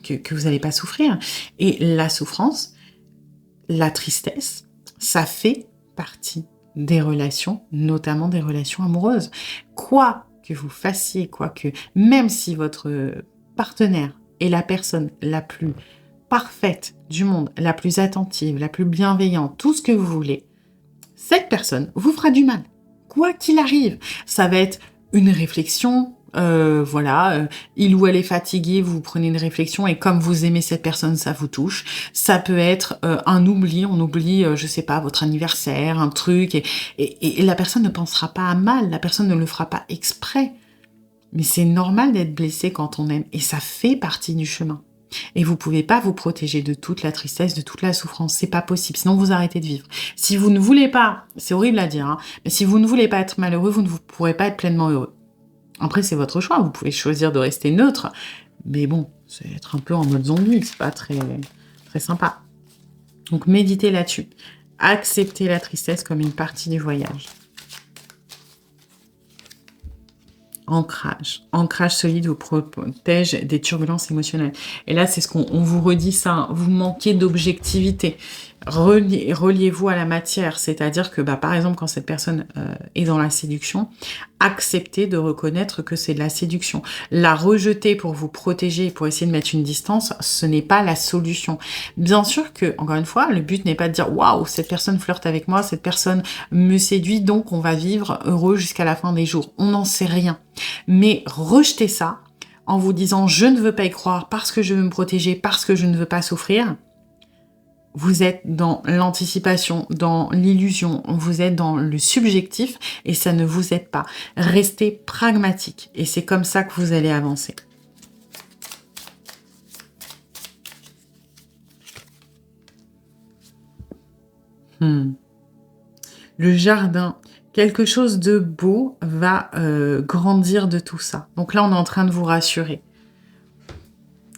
que vous allez pas souffrir. Et la souffrance, la tristesse, ça fait partie des relations, notamment des relations amoureuses. Quoi que vous fassiez, même si votre partenaire est la personne la plus parfaite du monde, la plus attentive, la plus bienveillante, tout ce que vous voulez, cette personne vous fera du mal. Quoi qu'il arrive, ça va être une réflexion, il ou elle est fatigué, vous prenez une réflexion et comme vous aimez cette personne, ça vous touche. Ça peut être un oubli, on oublie, je sais pas, votre anniversaire, un truc, et la personne ne pensera pas à mal, la personne ne le fera pas exprès. Mais c'est normal d'être blessé quand on aime, et ça fait partie du chemin. Et vous pouvez pas vous protéger de toute la tristesse, de toute la souffrance, c'est pas possible, sinon vous arrêtez de vivre. Si vous ne voulez pas, c'est horrible à dire, hein, mais si vous ne voulez pas être malheureux, vous ne pourrez pas être pleinement heureux. Après, c'est votre choix, vous pouvez choisir de rester neutre, mais bon, c'est être un peu en mode zombie, c'est pas très, très sympa. Donc méditez là-dessus. Acceptez la tristesse comme une partie du voyage. Ancrage. Ancrage solide vous protège des turbulences émotionnelles. Et là, c'est ce qu'on vous redit ça, hein, vous manquez d'objectivité. Reliez-vous à la matière, c'est-à-dire que, par exemple, quand cette personne est dans la séduction, acceptez de reconnaître que c'est de la séduction. La rejeter pour vous protéger, pour essayer de mettre une distance, ce n'est pas la solution. Bien sûr que, encore une fois, le but n'est pas de dire « Waouh, cette personne flirte avec moi, cette personne me séduit, donc on va vivre heureux jusqu'à la fin des jours. » On n'en sait rien. Mais rejetez ça en vous disant « Je ne veux pas y croire parce que je veux me protéger, parce que je ne veux pas souffrir », vous êtes dans l'anticipation, dans l'illusion, vous êtes dans le subjectif et ça ne vous aide pas. Restez pragmatique et c'est comme ça que vous allez avancer. Le jardin, quelque chose de beau va grandir de tout ça. Donc là, on est en train de vous rassurer.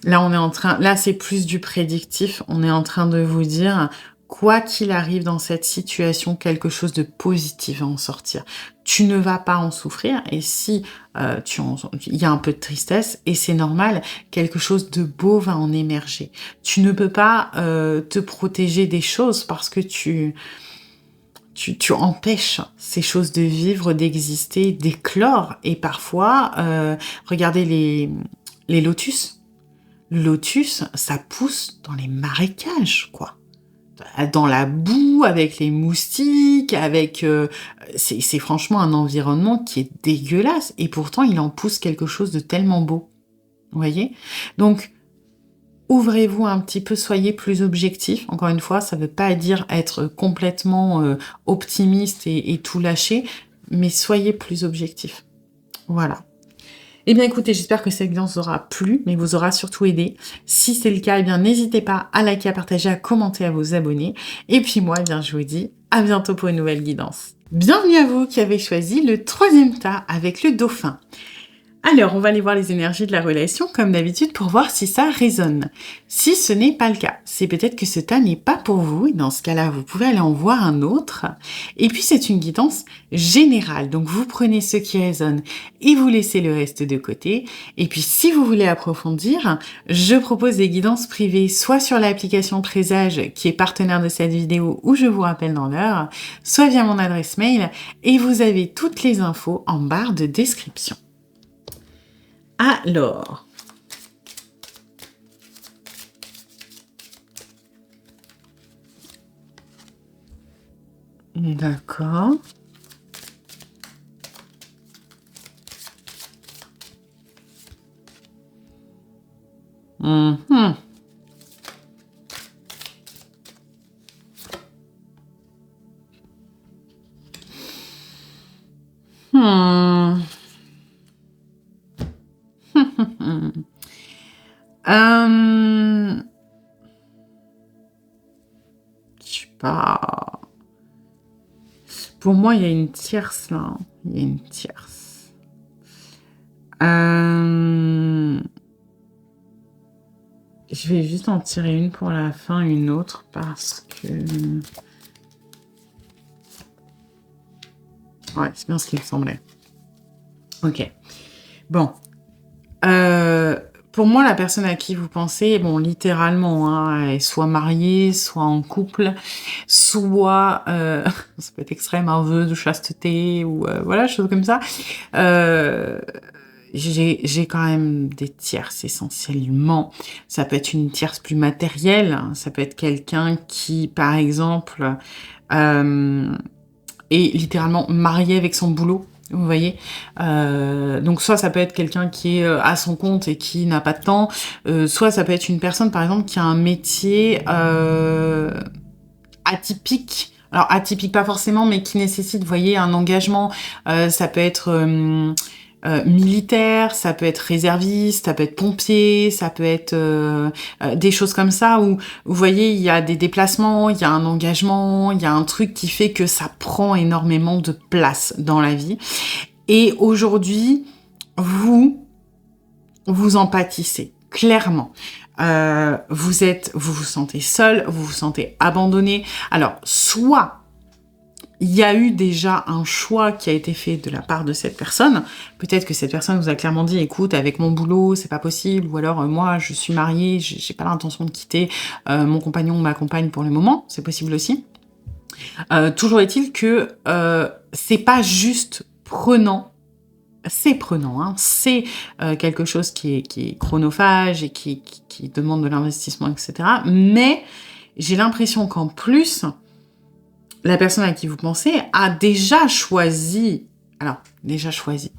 Là, c'est plus du prédictif. On est en train de vous dire, quoi qu'il arrive dans cette situation, quelque chose de positif va en sortir. Tu ne vas pas en souffrir. Et si il y a un peu de tristesse, et c'est normal, quelque chose de beau va en émerger. Tu ne peux pas te protéger des choses parce que tu empêches ces choses de vivre, d'exister, d'éclore. Et parfois, regardez les lotus. Le lotus, ça pousse dans les marécages, quoi. Dans la boue, avec les moustiques, c'est franchement un environnement qui est dégueulasse. Et pourtant, il en pousse quelque chose de tellement beau. Vous voyez? Donc, ouvrez-vous un petit peu, soyez plus objectif. Encore une fois, ça ne veut pas dire être complètement optimiste et tout lâcher, mais soyez plus objectif. Voilà. Eh bien écoutez, j'espère que cette guidance vous aura plu, mais vous aura surtout aidé. Si c'est le cas, eh bien n'hésitez pas à liker, à partager, à commenter, à vous abonner. Et puis moi, eh bien je vous dis à bientôt pour une nouvelle guidance. Bienvenue à vous qui avez choisi le 3e tas avec le dauphin. Alors, on va aller voir les énergies de la relation, comme d'habitude, pour voir si ça résonne. Si ce n'est pas le cas, c'est peut-être que ce tas n'est pas pour vous, et dans ce cas-là, vous pouvez aller en voir un autre. Et puis, c'est une guidance générale, donc vous prenez ce qui résonne et vous laissez le reste de côté. Et puis, si vous voulez approfondir, je propose des guidances privées, soit sur l'application Présage, qui est partenaire de cette vidéo, où je vous rappelle dans l'heure, soit via mon adresse mail, et vous avez toutes les infos en barre de description. Alors, d'accord. Mhm. Hmm. Je sais pas. Pour moi, il y a une tierce là. Il y a une tierce. Je vais juste en tirer une pour la fin, une autre, parce que... Ouais, c'est bien ce qu'il me semblait. Ok. Bon. Pour moi, la personne à qui vous pensez, bon, littéralement, hein, est soit mariée, soit en couple, soit, ça peut être extrême, un vœu de chasteté, ou voilà, choses comme ça. J'ai quand même des tierces essentiellement. Ça peut être une tierce plus matérielle, hein, ça peut être quelqu'un qui, par exemple, est littéralement marié avec son boulot. Vous voyez, donc soit ça peut être quelqu'un qui est à son compte et qui n'a pas de temps, soit ça peut être une personne par exemple qui a un métier atypique. Alors atypique pas forcément, mais qui nécessite, vous voyez, un engagement. Ça peut être militaire, ça peut être réserviste, ça peut être pompier, ça peut être des choses comme ça où, vous voyez, il y a des déplacements, il y a un engagement, il y a un truc qui fait que ça prend énormément de place dans la vie. Et aujourd'hui, vous en pâtissez, clairement. Vous vous sentez seul, vous vous sentez abandonné. Alors, soit il y a eu déjà un choix qui a été fait de la part de cette personne. Peut-être que cette personne vous a clairement dit, écoute, avec mon boulot, c'est pas possible, ou alors moi, je suis mariée, j'ai pas l'intention de quitter mon compagnon ou ma compagne pour le moment, c'est possible aussi. Toujours est-il que c'est pas juste prenant, c'est prenant, hein, c'est quelque chose qui est chronophage et qui demande de l'investissement, etc. Mais j'ai l'impression qu'en plus, la personne à qui vous pensez a déjà choisi, alors déjà choisi,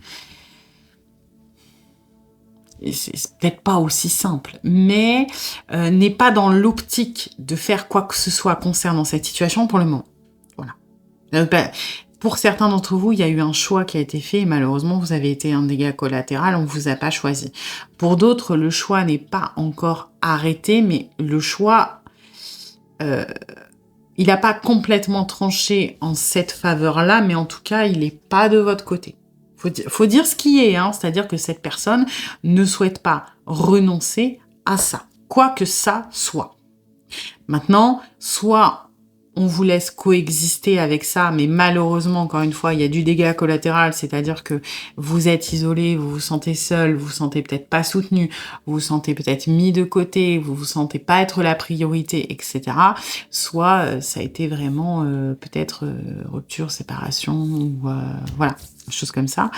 et c'est peut-être pas aussi simple, mais n'est pas dans l'optique de faire quoi que ce soit concernant cette situation pour le moment. Voilà. Pour certains d'entre vous, il y a eu un choix qui a été fait et malheureusement, vous avez été un dégât collatéral, on ne vous a pas choisi. Pour d'autres, le choix n'est pas encore arrêté, mais le choix, il n'a pas complètement tranché en cette faveur-là, mais en tout cas, il n'est pas de votre côté. Faut dire ce qui est, hein, c'est-à-dire que cette personne ne souhaite pas renoncer à ça, quoi que ça soit. Maintenant, soit on vous laisse coexister avec ça, mais malheureusement, encore une fois, il y a du dégât collatéral, c'est-à-dire que vous êtes isolé, vous vous sentez seul, vous vous sentez peut-être pas soutenu, vous vous sentez peut-être mis de côté, vous vous sentez pas être la priorité, etc. Soit ça a été vraiment peut-être rupture, séparation, ou voilà, des choses comme ça.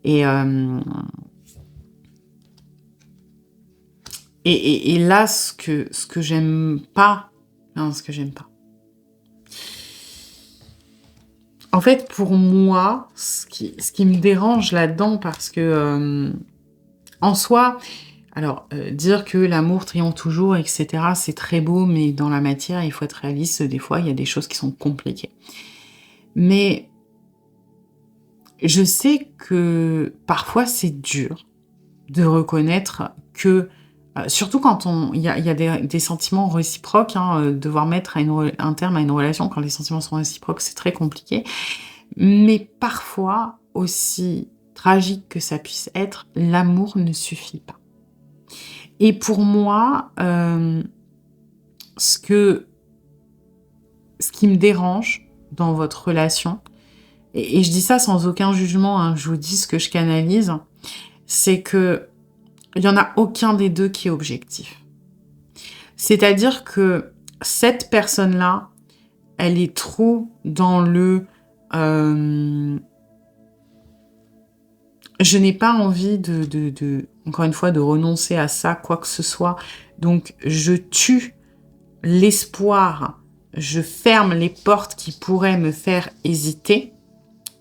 Et là, ce que j'aime pas, en fait, pour moi, ce qui me dérange là-dedans, parce que, en soi, alors, dire que l'amour triomphe toujours, etc., c'est très beau, mais dans la matière, il faut être réaliste, des fois, il y a des choses qui sont compliquées. Mais je sais que parfois, c'est dur de reconnaître que, surtout quand il y a des sentiments réciproques, hein, devoir mettre un terme à une relation quand les sentiments sont réciproques, c'est très compliqué. Mais parfois, aussi tragique que ça puisse être, l'amour ne suffit pas. Et pour moi, ce qui me dérange dans votre relation, et je dis ça sans aucun jugement, hein, je vous dis ce que je canalise, c'est que il y en a aucun des deux qui est objectif. C'est-à-dire que cette personne-là, elle est trop dans le je n'ai pas envie encore une fois, de renoncer à ça, quoi que ce soit. Donc, je tue l'espoir, je ferme les portes qui pourraient me faire hésiter.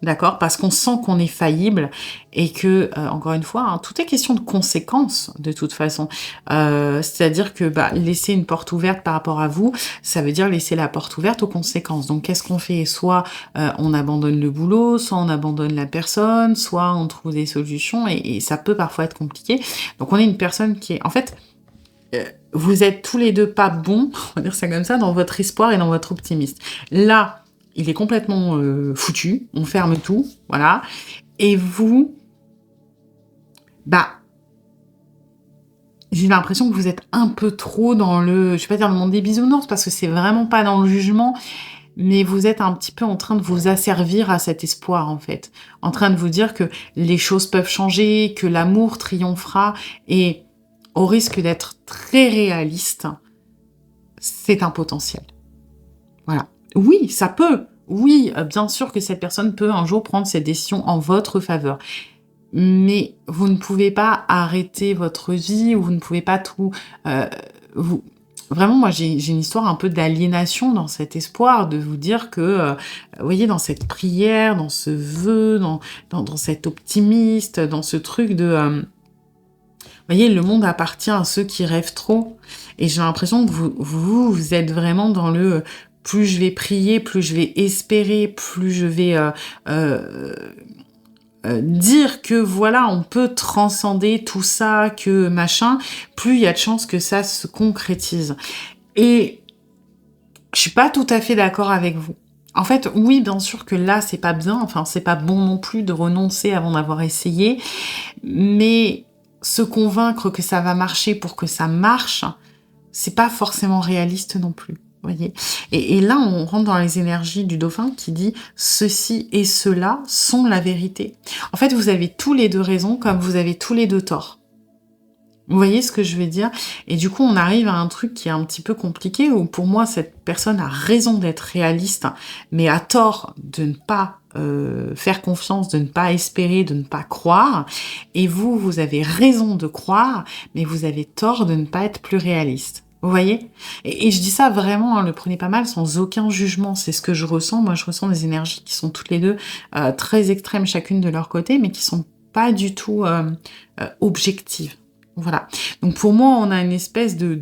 D'accord? Parce qu'on sent qu'on est faillible et que, encore une fois, hein, tout est question de conséquences, de toute façon. C'est-à-dire que laisser une porte ouverte par rapport à vous, ça veut dire laisser la porte ouverte aux conséquences. Donc, qu'est-ce qu'on fait? Soit on abandonne le boulot, soit on abandonne la personne, soit on trouve des solutions et ça peut parfois être compliqué. Donc, on est une personne qui est... En fait, vous êtes tous les deux pas bons, on va dire ça comme ça, dans votre espoir et dans votre optimisme. Là, il est complètement foutu, on ferme tout, voilà. Et vous, j'ai l'impression que vous êtes un peu trop dans le, je vais pas dire le monde des bisounours, parce que c'est vraiment pas dans le jugement, mais vous êtes un petit peu en train de vous asservir à cet espoir, en fait. En train de vous dire que les choses peuvent changer, que l'amour triomphera, et au risque d'être très réaliste, c'est un potentiel. Voilà. Oui, ça peut. Oui, bien sûr que cette personne peut un jour prendre cette décision en votre faveur. Mais vous ne pouvez pas arrêter votre vie, ou vous ne pouvez pas tout... Vraiment, moi, j'ai une histoire un peu d'aliénation dans cet espoir, de vous dire que, vous voyez, dans cette prière, dans ce vœu, dans cet optimiste, dans ce truc de... vous voyez, le monde appartient à ceux qui rêvent trop. Et j'ai l'impression que vous êtes vraiment dans le... plus je vais prier, plus je vais espérer, plus je vais dire que voilà, on peut transcender tout ça, que machin, plus il y a de chances que ça se concrétise. Et je suis pas tout à fait d'accord avec vous. En fait, oui, bien sûr que là, c'est pas bien, enfin, c'est pas bon non plus de renoncer avant d'avoir essayé, mais se convaincre que ça va marcher pour que ça marche, c'est pas forcément réaliste non plus. Voyez? Et là, on rentre dans les énergies du dauphin qui dit: «Ceci et cela sont la vérité». En fait, vous avez tous les 2 raison comme vous avez tous les 2 torts. Vous voyez ce que je veux dire? Et du coup, on arrive à un truc qui est un petit peu compliqué où pour moi, cette personne a raison d'être réaliste, mais a tort de ne pas, faire confiance, de ne pas espérer, de ne pas croire. Et vous, vous avez raison de croire, mais vous avez tort de ne pas être plus réaliste. Vous voyez? Et je dis ça vraiment, hein, le prenez pas mal, sans aucun jugement. C'est ce que je ressens. Moi, je ressens des énergies qui sont toutes les 2 très extrêmes chacune de leur côté, mais qui sont pas du tout, objectives. Voilà. Donc pour moi, on a une espèce de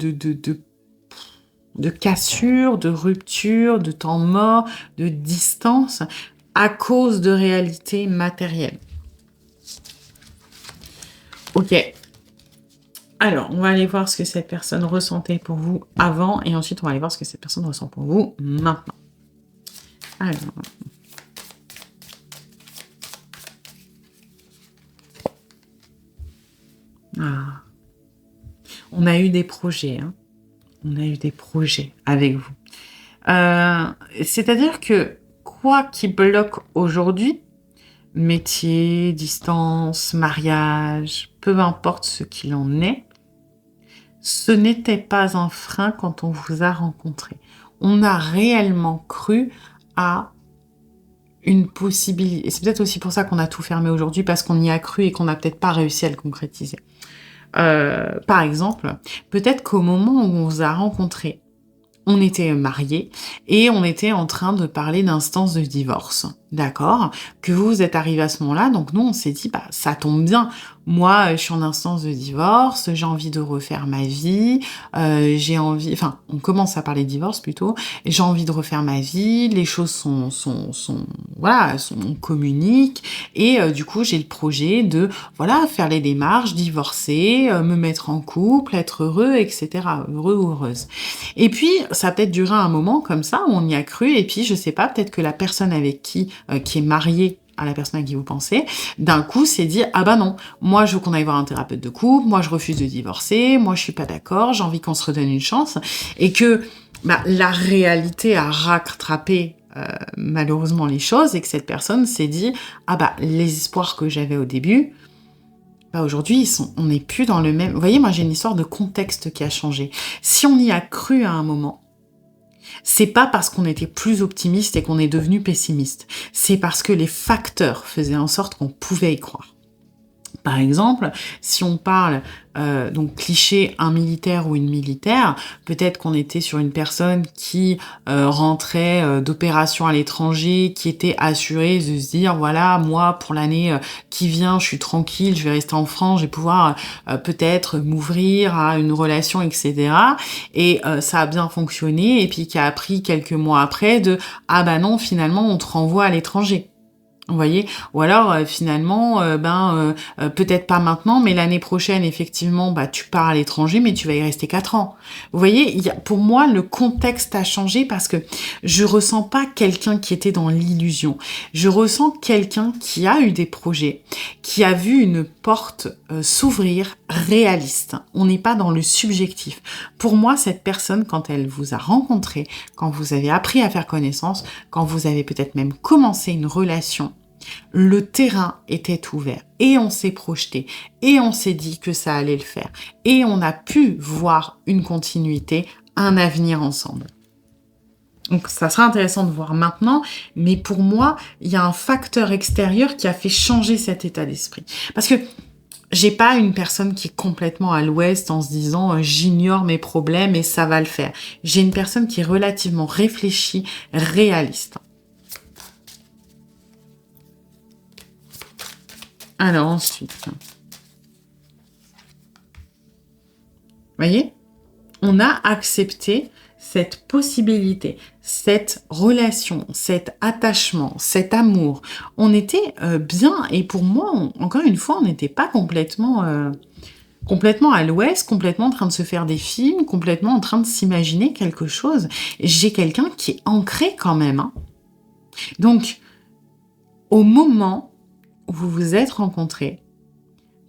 cassure, de rupture, de temps mort, de distance à cause de réalités matérielles. OK. Alors, on va aller voir ce que cette personne ressentait pour vous avant et ensuite on va aller voir ce que cette personne ressent pour vous maintenant. Alors, ah, on a eu des projets, hein. On a eu des projets avec vous. C'est-à-dire que quoi qui bloque aujourd'hui, métier, distance, mariage, peu importe ce qu'il en est, ce n'était pas un frein quand on vous a rencontré. On a réellement cru à une possibilité. Et c'est peut-être aussi pour ça qu'on a tout fermé aujourd'hui, parce qu'on y a cru et qu'on n'a peut-être pas réussi à le concrétiser. Par exemple, peut-être qu'au moment où on vous a rencontré, on était mariés et on était en train de parler d'instance de divorce, d'accord? Que vous êtes arrivés à ce moment-là, donc nous, on s'est dit: «Bah, ça tombe bien. Moi, je suis en instance de divorce, j'ai envie de refaire ma vie, j'ai envie» enfin, on commence à parler de divorce plutôt. «J'ai envie de refaire ma vie, les choses sont voilà, on communique et du coup, j'ai le projet de, voilà, faire les démarches, divorcer, me mettre en couple, être heureux et cetera, heureux ou heureuse». Et puis, ça a peut-être duré un moment comme ça, où on y a cru, et puis, je sais pas, peut-être que la personne avec qui est mariée à la personne à qui vous pensez, d'un coup s'est dit: «Ah bah non, moi je veux qu'on aille voir un thérapeute de couple, moi je refuse de divorcer, moi je suis pas d'accord, j'ai envie qu'on se redonne une chance», et que, bah, la réalité a rattrapé, malheureusement les choses, et que cette personne s'est dit: «Ah bah, les espoirs que j'avais au début, bah, aujourd'hui, on n'est plus dans le même». Vous voyez, moi, j'ai une histoire de contexte qui a changé. Si on y a cru à un moment, c'est pas parce qu'on était plus optimiste et qu'on est devenu pessimiste. C'est parce que les facteurs faisaient en sorte qu'on pouvait y croire. Par exemple, si on parle, donc cliché, un militaire ou une militaire, peut-être qu'on était sur une personne qui, rentrait, d'opérations à l'étranger, qui était assurée de se dire: «Voilà, moi, pour l'année, qui vient, je suis tranquille, je vais rester en France, je vais pouvoir, peut-être m'ouvrir à une relation» et cetera, et ça a bien fonctionné, et puis qui a appris quelques mois après de: «Ah bah non, finalement, on te renvoie à l'étranger». Vous voyez? Ou alors, finalement, peut-être pas maintenant, mais l'année prochaine, effectivement, bah, tu pars à l'étranger, mais tu vas y rester 4 ans. Vous voyez? Il y a pour moi, le contexte a changé parce que je ressens pas quelqu'un qui était dans l'illusion. Je ressens quelqu'un qui a eu des projets, qui a vu une porte, s'ouvrir réaliste. On n'est pas dans le subjectif. Pour moi, cette personne, quand elle vous a rencontré, quand vous avez appris à faire connaissance, quand vous avez peut-être même commencé une relation, le terrain était ouvert et on s'est projeté et on s'est dit que ça allait le faire et on a pu voir une continuité, un avenir ensemble. Donc ça sera intéressant de voir maintenant, mais pour moi, il y a un facteur extérieur qui a fait changer cet état d'esprit. Parce que j'ai pas une personne qui est complètement à l'ouest en se disant j'ignore mes problèmes et ça va le faire. J'ai une personne qui est relativement réfléchie, réaliste. Alors ensuite, vous voyez, on a accepté cette possibilité, cette relation, cet attachement, cet amour. On était bien, et pour moi, encore une fois, on n'était pas complètement à l'ouest, complètement en train de se faire des films, complètement en train de s'imaginer quelque chose. J'ai quelqu'un qui est ancré quand même, hein. Donc, au moment où vous vous êtes rencontrés,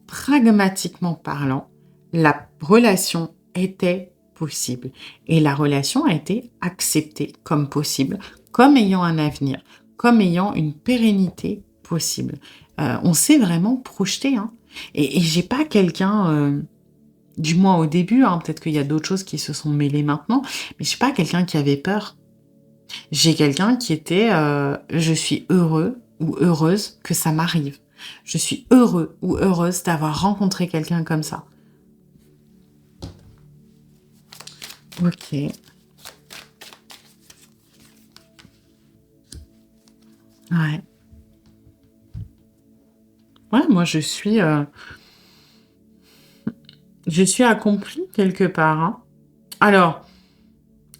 pragmatiquement parlant, la relation était possible. Et la relation a été acceptée comme possible, comme ayant un avenir, comme ayant une pérennité possible. On s'est vraiment projeté, hein. Et j'ai pas quelqu'un, du moins au début, hein, peut-être qu'il y a d'autres choses qui se sont mêlées maintenant, mais j'ai pas quelqu'un qui avait peur. J'ai quelqu'un qui était, je suis heureux ou heureuse que ça m'arrive. Je suis heureux ou heureuse d'avoir rencontré quelqu'un comme ça. OK. Ouais. Ouais, moi je suis accomplie quelque part, hein. Alors,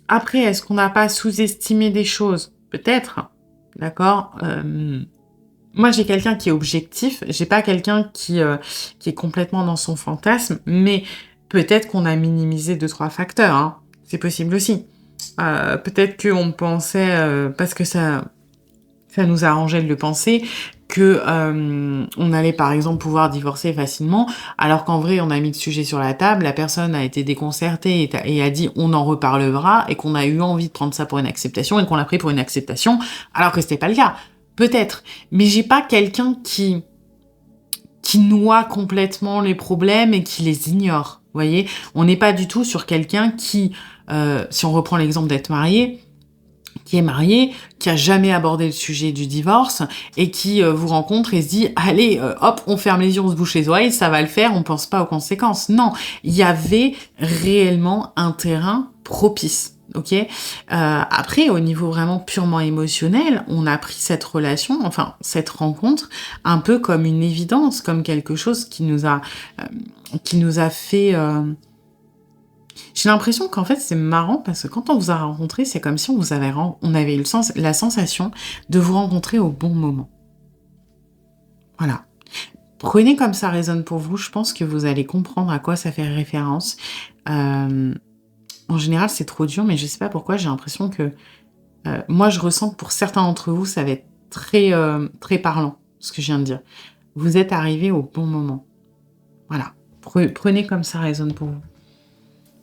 après, est-ce qu'on n'a pas sous-estimé des choses? Peut-être, d'accord? Moi, j'ai quelqu'un qui est objectif, j'ai pas quelqu'un qui est complètement dans son fantasme, mais peut-être qu'on a minimisé 2-3 facteurs, hein. C'est possible aussi. Peut-être qu'on pensait, parce que ça nous arrangeait de le penser, que, on allait par exemple pouvoir divorcer facilement, alors qu'en vrai on a mis le sujet sur la table, la personne a été déconcertée et a dit: «On en reparlera» et qu'on a eu envie de prendre ça pour une acceptation et qu'on l'a pris pour une acceptation, alors que c'était pas le cas. Peut-être, mais j'ai pas quelqu'un qui noie complètement les problèmes et qui les ignore, vous voyez? On n'est pas du tout sur quelqu'un qui, si on reprend l'exemple d'être marié, qui est marié, qui a jamais abordé le sujet du divorce et qui, vous rencontre et se dit: «Allez, hop, on ferme les yeux, on se bouche les oreilles, ça va le faire, on pense pas aux conséquences». Non, il y avait réellement un terrain propice, OK? Après au niveau vraiment purement émotionnel, on a pris cette relation, enfin cette rencontre, un peu comme une évidence, comme quelque chose qui nous a fait, j'ai l'impression qu'en fait, c'est marrant parce que quand on vous a rencontré, c'est comme si on avait eu la sensation de vous rencontrer au bon moment. Voilà. Prenez comme ça résonne pour vous, je pense que vous allez comprendre à quoi ça fait référence. Hem, En général, c'est trop dur, mais je sais pas pourquoi, j'ai l'impression que, moi, je ressens que pour certains d'entre vous, ça va être très, très parlant, ce que je viens de dire. Vous êtes arrivés au bon moment. Voilà. Prenez comme ça résonne pour vous.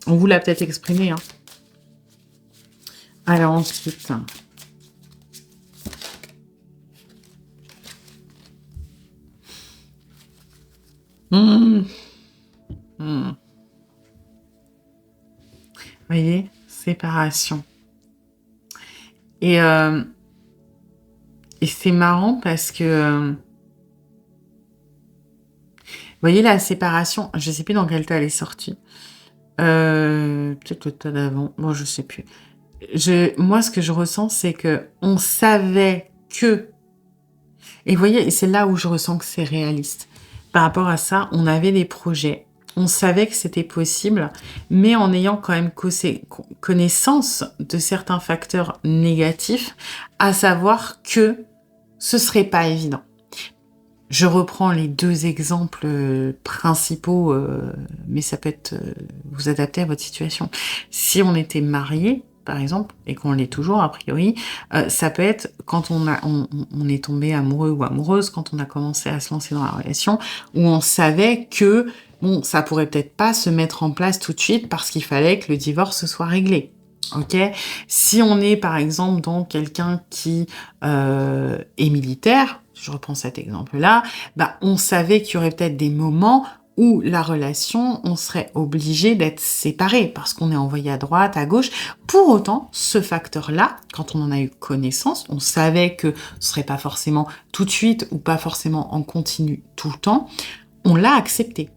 On vous l'a peut-être exprimé, hein. Alors ensuite, mmh, mmh, voyez? Séparation et c'est marrant parce que, vous voyez la séparation, je sais plus dans quel tas elle est sortie, peut-être le tas d'avant, bon je sais plus. Moi ce que je ressens, c'est qu'on savait que et vous voyez, c'est là où je ressens que c'est réaliste. Par rapport à ça, on avait des projets, on savait que c'était possible, mais en ayant quand même connaissance de certains facteurs négatifs, à savoir que ce serait pas évident. Je reprends les 2 exemples, principaux, mais ça peut être, vous adapter à votre situation. Si on était mariés, par exemple, et qu'on l'est toujours a priori, ça peut être quand on est tombé amoureux ou amoureuse, quand on a commencé à se lancer dans la relation, où on savait que, bon, ça pourrait peut-être pas se mettre en place tout de suite parce qu'il fallait que le divorce soit réglé. OK? Si on est, par exemple, dans quelqu'un qui, est militaire, je reprends cet exemple-là, bah, on savait qu'il y aurait peut-être des moments où la relation, on serait obligé d'être séparés parce qu'on est envoyé à droite, à gauche. Pour autant, ce facteur-là, quand on en a eu connaissance, on savait que ce serait pas forcément tout de suite ou pas forcément en continu tout le temps, on l'a accepté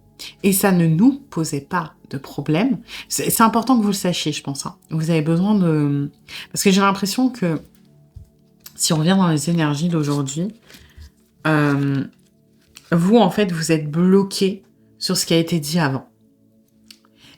et ça ne nous posait pas de problème. C'est important que vous le sachiez, je pense, hein. Vous avez besoin de parce que j'ai l'impression que si on revient dans les énergies d'aujourd'hui, hem, vous, en fait, vous êtes bloqués sur ce qui a été dit avant.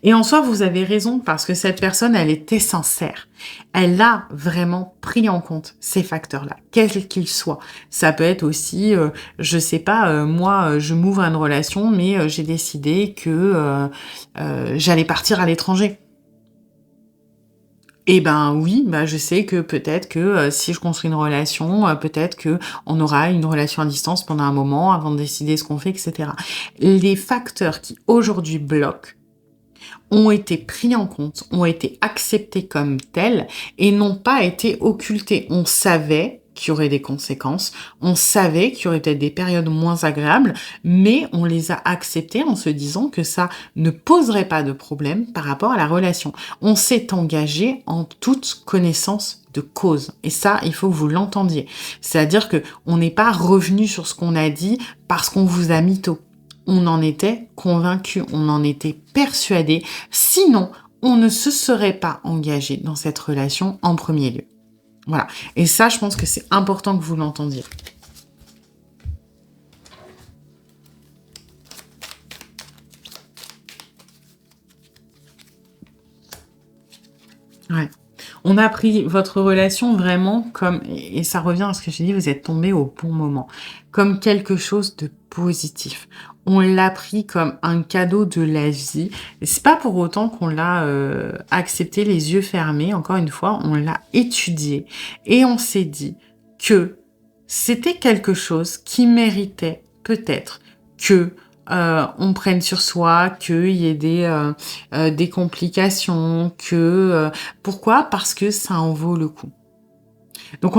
Et en soi, vous avez raison parce que cette personne, elle était sincère. Elle a vraiment pris en compte ces facteurs-là, quels qu'ils soient. Ça peut être aussi, je sais pas, moi, je m'ouvre à une relation, mais j'ai décidé que, j'allais partir à l'étranger. Et ben oui, bah, je sais que peut-être que, si je construis une relation, peut-être que on aura une relation à distance pendant un moment avant de décider ce qu'on fait et cetera. Les facteurs qui aujourd'hui bloquent, ont été pris en compte, ont été acceptés comme tels et n'ont pas été occultés. On savait qu'il y aurait des conséquences, on savait qu'il y aurait peut-être des périodes moins agréables, mais on les a acceptées en se disant que ça ne poserait pas de problème par rapport à la relation. On s'est engagé en toute connaissance de cause. Et ça, il faut que vous l'entendiez. C'est-à-dire que on n'est pas revenu sur ce qu'on a dit parce qu'on vous a mytho. On en était convaincu, on en était persuadé. Sinon, on ne se serait pas engagé dans cette relation en premier lieu. Voilà. Et ça, je pense que c'est important que vous l'entendiez. Ouais. On a pris votre relation vraiment comme, et ça revient à ce que j'ai dit, vous êtes tombé au bon moment, comme quelque chose de positif. On l'a pris comme un cadeau de la vie. Et c'est pas pour autant qu'on l'a accepté les yeux fermés. Encore une fois, on l'a étudié et on s'est dit que c'était quelque chose qui méritait peut-être que on prenne sur soi, qu'il y ait des complications, pourquoi? Parce que ça en vaut le coup. Donc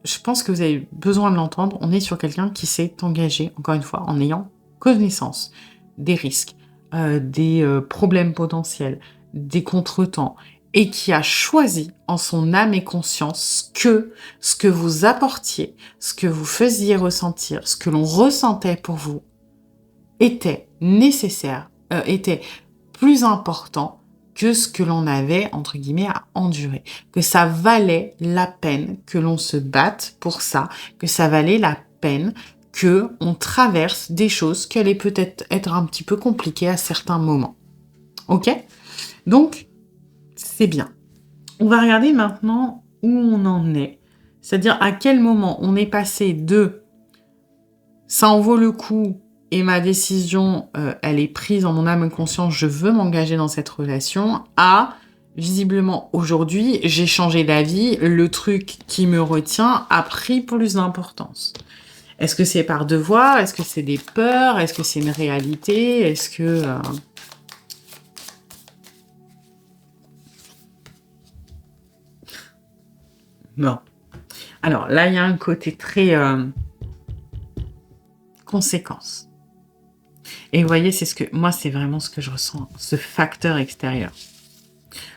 je pense que vous avez besoin de l'entendre, on est sur quelqu'un qui s'est engagé, encore une fois, en ayant connaissance des risques, des problèmes potentiels, des contretemps, et qui a choisi en son âme et conscience que ce que vous apportiez, ce que vous faisiez ressentir, ce que l'on ressentait pour vous, était nécessaire, était plus important que ce que l'on avait, entre guillemets, à endurer. Que ça valait la peine que l'on se batte pour ça, que ça valait la peine que on traverse des choses qui allaient peut-être être un petit peu compliquées à certains moments. Ok? Donc, c'est bien. On va regarder maintenant où on en est. C'est-à-dire à quel moment on est passé de « ça en vaut le coup » et ma décision, elle est prise en mon âme et conscience, je veux m'engager dans cette relation, à visiblement aujourd'hui, j'ai changé d'avis, le truc qui me retient a pris plus d'importance. Est-ce que c'est par devoir? Est-ce que c'est des peurs? Est-ce que c'est une réalité? Est-ce que... Non. Alors là, il y a un côté très... conséquence. Et vous voyez, moi, c'est vraiment ce que je ressens, ce facteur extérieur.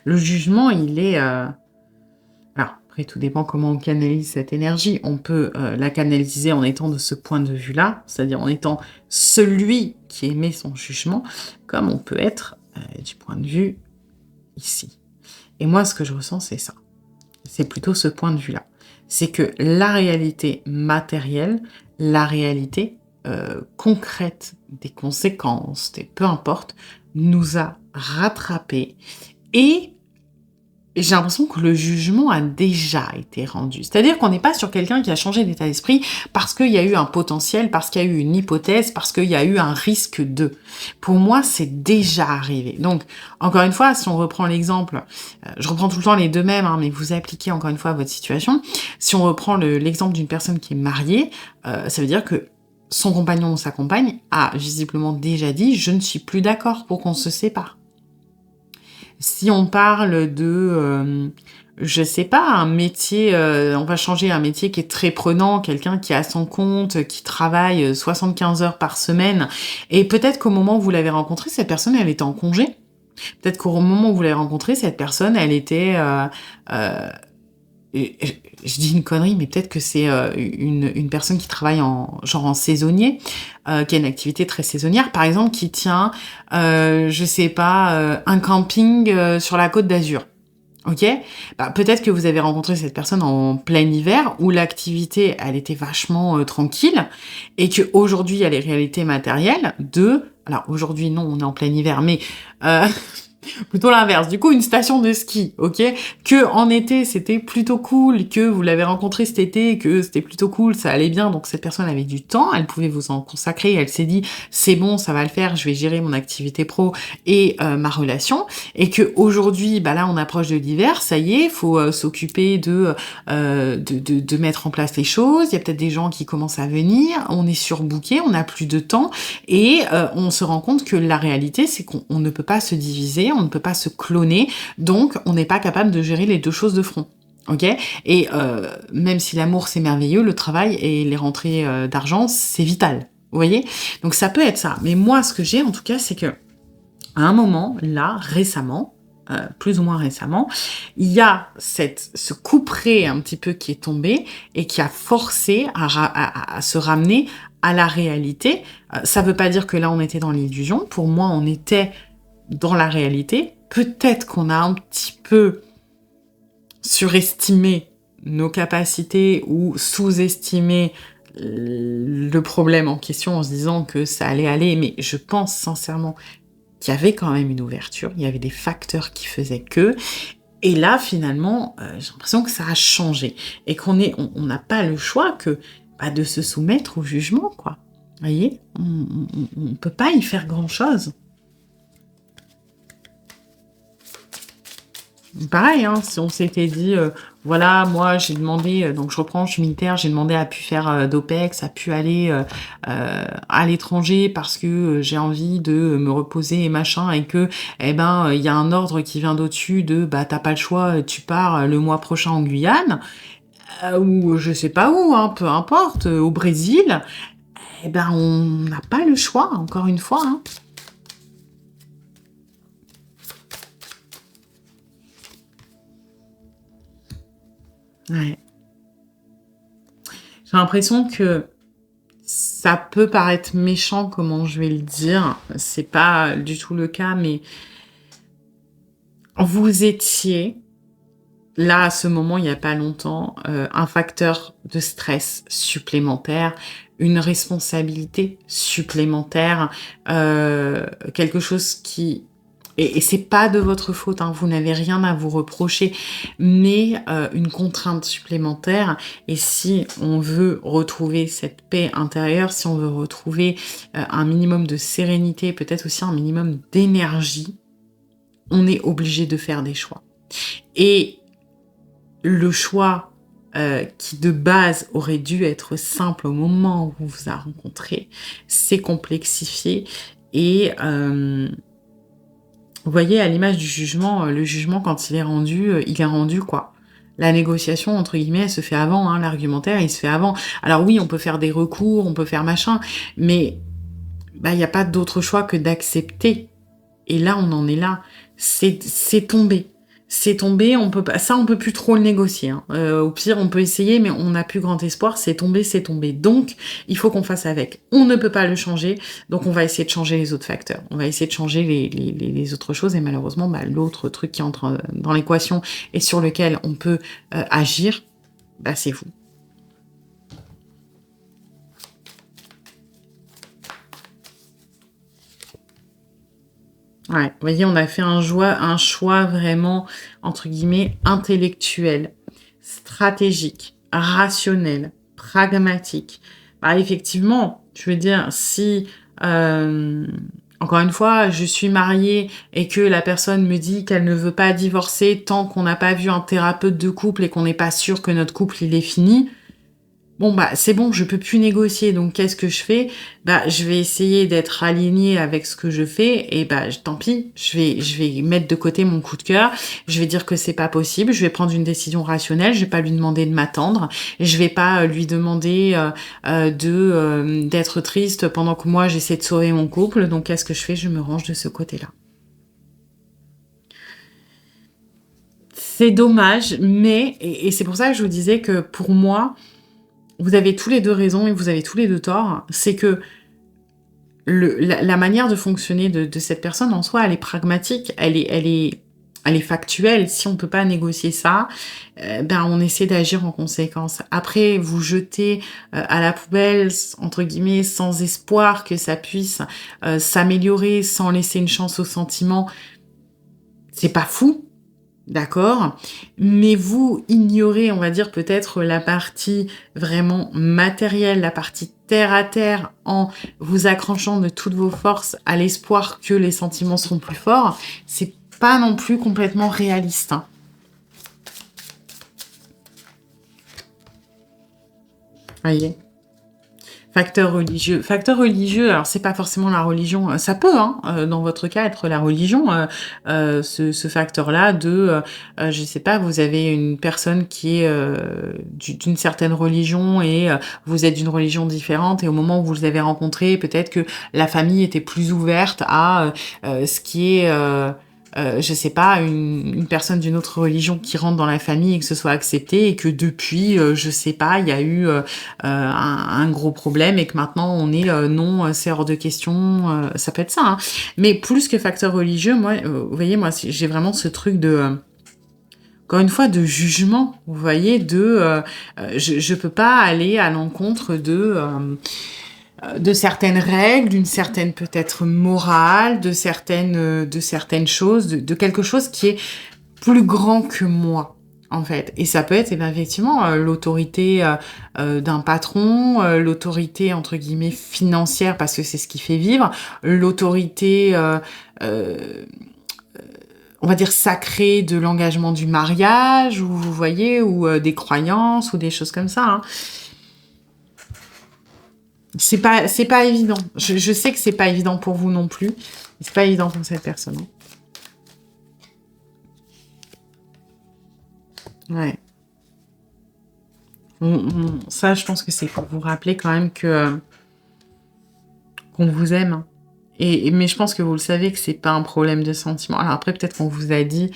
Le jugement, il est... Alors, après, tout dépend comment on canalise cette énergie. On peut la canaliser en étant de ce point de vue-là, c'est-à-dire en étant celui qui émet son jugement, comme on peut être du point de vue ici. Et moi, ce que je ressens, c'est ça. C'est plutôt ce point de vue-là. C'est que la réalité matérielle, la réalité concrète des conséquences, peu importe, nous a rattrapés et j'ai l'impression que le jugement a déjà été rendu. C'est-à-dire qu'on n'est pas sur quelqu'un qui a changé d'état d'esprit parce qu'il y a eu un potentiel, parce qu'il y a eu une hypothèse, parce qu'il y a eu un risque de. Pour moi, c'est déjà arrivé. Donc, encore une fois, si on reprend l'exemple, je reprends tout le temps les deux mêmes, hein, mais vous appliquez encore une fois à votre situation. Si on reprend l'exemple d'une personne qui est mariée, ça veut dire que son compagnon ou sa compagne a visiblement déjà dit « je ne suis plus d'accord pour qu'on se sépare ». Si on parle de, je sais pas, un métier, on va changer un métier qui est très prenant, quelqu'un qui est à son compte, qui travaille 75 heures par semaine, et peut-être qu'au moment où vous l'avez rencontré, cette personne, elle était en congé. Peut-être qu'au moment où vous l'avez rencontré, cette personne, elle était... je dis une connerie, mais peut-être que c'est une personne qui travaille en saisonnier, qui a une activité très saisonnière, par exemple, qui tient, je sais pas, un camping sur la Côte d'Azur. Ok? Bah, peut-être que vous avez rencontré cette personne en plein hiver, où l'activité, elle était vachement tranquille, et que aujourd'hui il y a les réalités matérielles de... Alors aujourd'hui, non, on est en plein hiver, mais... Plutôt l'inverse. Du coup, une station de ski, ok? Que en été, c'était plutôt cool, que vous l'avez rencontré cet été, que c'était plutôt cool, ça allait bien, donc cette personne avait du temps, elle pouvait vous en consacrer, elle s'est dit, c'est bon, ça va le faire, je vais gérer mon activité pro et ma relation, et que aujourd'hui, bah là, on approche de l'hiver, ça y est, faut s'occuper de mettre en place les choses, il y a peut-être des gens qui commencent à venir, on est surbooké, on n'a plus de temps, et on se rend compte que la réalité, c'est qu'on ne peut pas se diviser, on ne peut pas se cloner, donc on n'est pas capable de gérer les deux choses de front. Ok? Et même si l'amour c'est merveilleux, le travail et les rentrées d'argent c'est vital. Vous voyez? Donc ça peut être ça. Mais moi, ce que j'ai en tout cas, c'est que à un moment, là, récemment, plus ou moins récemment, il y a ce couperet un petit peu qui est tombé et qui a forcé à se ramener à la réalité. Ça veut pas dire que là on était dans l'illusion. Pour moi, on était dans la réalité. Peut-être qu'on a un petit peu surestimé nos capacités ou sous-estimé le problème en question en se disant que ça allait aller, mais je pense sincèrement qu'il y avait quand même une ouverture, il y avait des facteurs qui faisaient que, et là finalement, j'ai l'impression que ça a changé, et on n'a pas le choix que de se soumettre au jugement, quoi. Vous voyez, on peut pas y faire grand-chose. Pareil, hein, si on s'était dit, voilà, moi j'ai demandé, donc je reprends, je suis militaire, j'ai demandé à pu faire d'OPEX, à pu aller à l'étranger parce que j'ai envie de me reposer et machin, et que, eh ben, il y a un ordre qui vient d'au-dessus de, bah t'as pas le choix, tu pars le mois prochain en Guyane, ou je sais pas où, hein, peu importe, au Brésil, eh ben on n'a pas le choix, encore une fois, hein. Ouais. J'ai l'impression que ça peut paraître méchant, comment je vais le dire, c'est pas du tout le cas, mais vous étiez, là, à ce moment, il y a pas longtemps, un facteur de stress supplémentaire, une responsabilité supplémentaire, quelque chose qui et c'est pas de votre faute, hein, vous n'avez rien à vous reprocher, mais une contrainte supplémentaire, et si on veut retrouver cette paix intérieure, si on veut retrouver, un minimum de sérénité, peut-être aussi un minimum d'énergie, on est obligé de faire des choix. Et le choix, qui de base aurait dû être simple au moment où on vous a rencontré, s'est complexifié, et vous voyez, à l'image du jugement, le jugement quand il est rendu quoi. La négociation entre guillemets, elle se fait avant, hein, l'argumentaire, il se fait avant. Alors oui, on peut faire des recours, on peut faire machin, mais il y a pas d'autre choix que d'accepter. Et là, on en est là. C'est tombé. C'est tombé, on peut pas, ça, on peut plus trop le négocier, hein. Au pire, on peut essayer, mais on n'a plus grand espoir. C'est tombé, c'est tombé. Donc, il faut qu'on fasse avec. On ne peut pas le changer, donc on va essayer de changer les autres facteurs. On va essayer de changer les autres choses, et malheureusement, l'autre truc qui entre dans l'équation et sur lequel on peut agir, c'est vous. Ouais, vous voyez, on a fait un choix vraiment, entre guillemets, intellectuel, stratégique, rationnel, pragmatique. Effectivement, je veux dire, si, encore une fois, je suis mariée et que la personne me dit qu'elle ne veut pas divorcer tant qu'on n'a pas vu un thérapeute de couple et qu'on n'est pas sûr que notre couple, il est fini, bon, c'est bon, je peux plus négocier, donc qu'est-ce que je fais? Je vais essayer d'être alignée avec ce que je fais, et tant pis, je vais mettre de côté mon coup de cœur, je vais dire que c'est pas possible, je vais prendre une décision rationnelle, je vais pas lui demander de m'attendre, je vais pas lui demander d'être triste pendant que moi j'essaie de sauver mon couple, donc qu'est-ce que je fais? Je me range de ce côté-là. C'est dommage, mais, et c'est pour ça que je vous disais que pour moi, vous avez tous les deux raison et vous avez tous les deux tort. C'est que la manière de fonctionner de cette personne en soi, elle est pragmatique, elle est factuelle. Si on peut pas négocier ça, on essaie d'agir en conséquence. Après, vous jetez à la poubelle, entre guillemets, sans espoir que ça puisse s'améliorer, sans laisser une chance au sentiment. c'est pas fou, d'accord? Mais vous ignorez, on va dire, peut-être la partie vraiment matérielle, la partie terre à terre, en vous accrochant de toutes vos forces à l'espoir que les sentiments seront plus forts. C'est pas non plus complètement réaliste, hein. Voyez? Facteur religieux, alors c'est pas forcément la religion, ça peut, hein, dans votre cas, être la religion, ce facteur-là de, je sais pas, vous avez une personne qui est, d'une certaine religion et vous êtes d'une religion différente et au moment où vous les avez rencontrés, peut-être que la famille était plus ouverte à, ce qui est, je sais pas, une personne d'une autre religion qui rentre dans la famille et que ce soit accepté et que depuis, je sais pas, il y a eu, un gros problème et que maintenant on est, non, c'est hors de question, ça peut être ça, hein. Mais plus que facteur religieux, moi, vous voyez, moi, j'ai vraiment ce truc de, encore une fois, de jugement, vous voyez, je peux pas aller à l'encontre de certaines règles, d'une certaine peut-être morale, de certaines choses, de quelque chose qui est plus grand que moi, en fait. Et ça peut être, eh ben, effectivement, l'autorité d'un patron, l'autorité, entre guillemets, financière, parce que c'est ce qui fait vivre, l'autorité, on va dire, sacrée de l'engagement du mariage, ou vous voyez, ou des croyances, ou des choses comme ça, hein. C'est pas évident. Je sais que c'est pas évident pour vous non plus. C'est pas évident pour cette personne, hein. Ouais. Ça, je pense que c'est pour vous rappeler quand même que qu'on vous aime, hein. Mais je pense que vous le savez que c'est pas un problème de sentiment. Alors après, peut-être qu'on vous a dit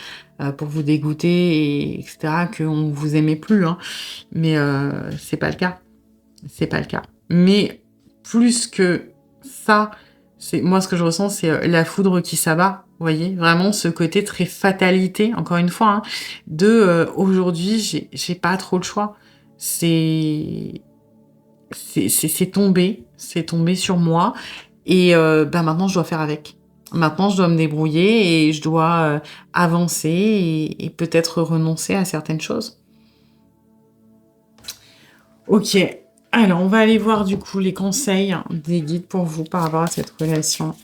pour vous dégoûter, etc., qu'on vous aimait plus, hein. Mais c'est pas le cas. C'est pas le cas. Mais plus que ça, c'est moi ce que je ressens, c'est la foudre qui s'abat. Vous voyez, vraiment ce côté très fatalité, encore une fois, hein, de aujourd'hui, j'ai pas trop le choix. C'est c'est tombé sur moi et bah, maintenant je dois faire avec. Maintenant, je dois me débrouiller et je dois avancer et peut-être renoncer à certaines choses. Ok, alors on va aller voir du coup les conseils des guides pour vous par rapport à cette relation.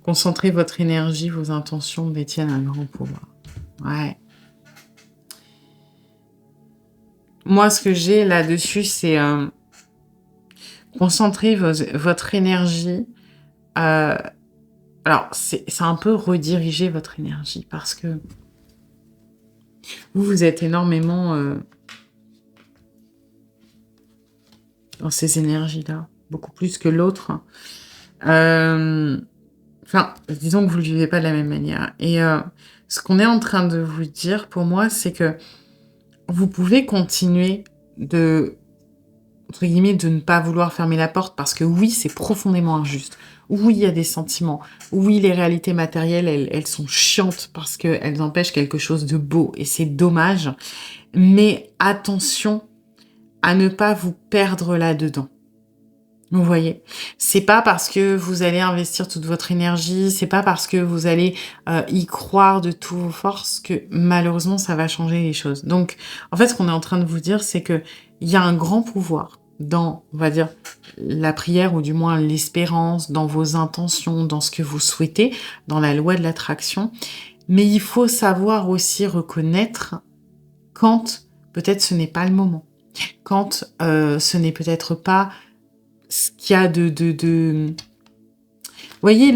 Concentrez votre énergie, vos intentions détiennent un grand pouvoir. Ouais. Moi, ce que j'ai là-dessus, c'est concentrer votre énergie. Alors, c'est un peu rediriger votre énergie parce que vous êtes énormément dans ces énergies-là, beaucoup plus que l'autre. Enfin, disons que vous ne le vivez pas de la même manière. Et ce qu'on est en train de vous dire, pour moi, c'est que vous pouvez continuer de, entre guillemets, de ne pas vouloir fermer la porte parce que oui, c'est profondément injuste. Oui, il y a des sentiments. Oui, les réalités matérielles, elles sont chiantes parce qu'elles empêchent quelque chose de beau et c'est dommage. Mais attention à ne pas vous perdre là-dedans. Vous voyez, c'est pas parce que vous allez investir toute votre énergie, c'est pas parce que vous allez y croire de toutes vos forces que malheureusement ça va changer les choses. Donc, en fait, ce qu'on est en train de vous dire, c'est que il y a un grand pouvoir dans, on va dire, la prière ou du moins l'espérance, dans vos intentions, dans ce que vous souhaitez, dans la loi de l'attraction. Mais il faut savoir aussi reconnaître quand peut-être ce n'est pas le moment, quand ce n'est peut-être pas ce qu'il y a de... Vous voyez,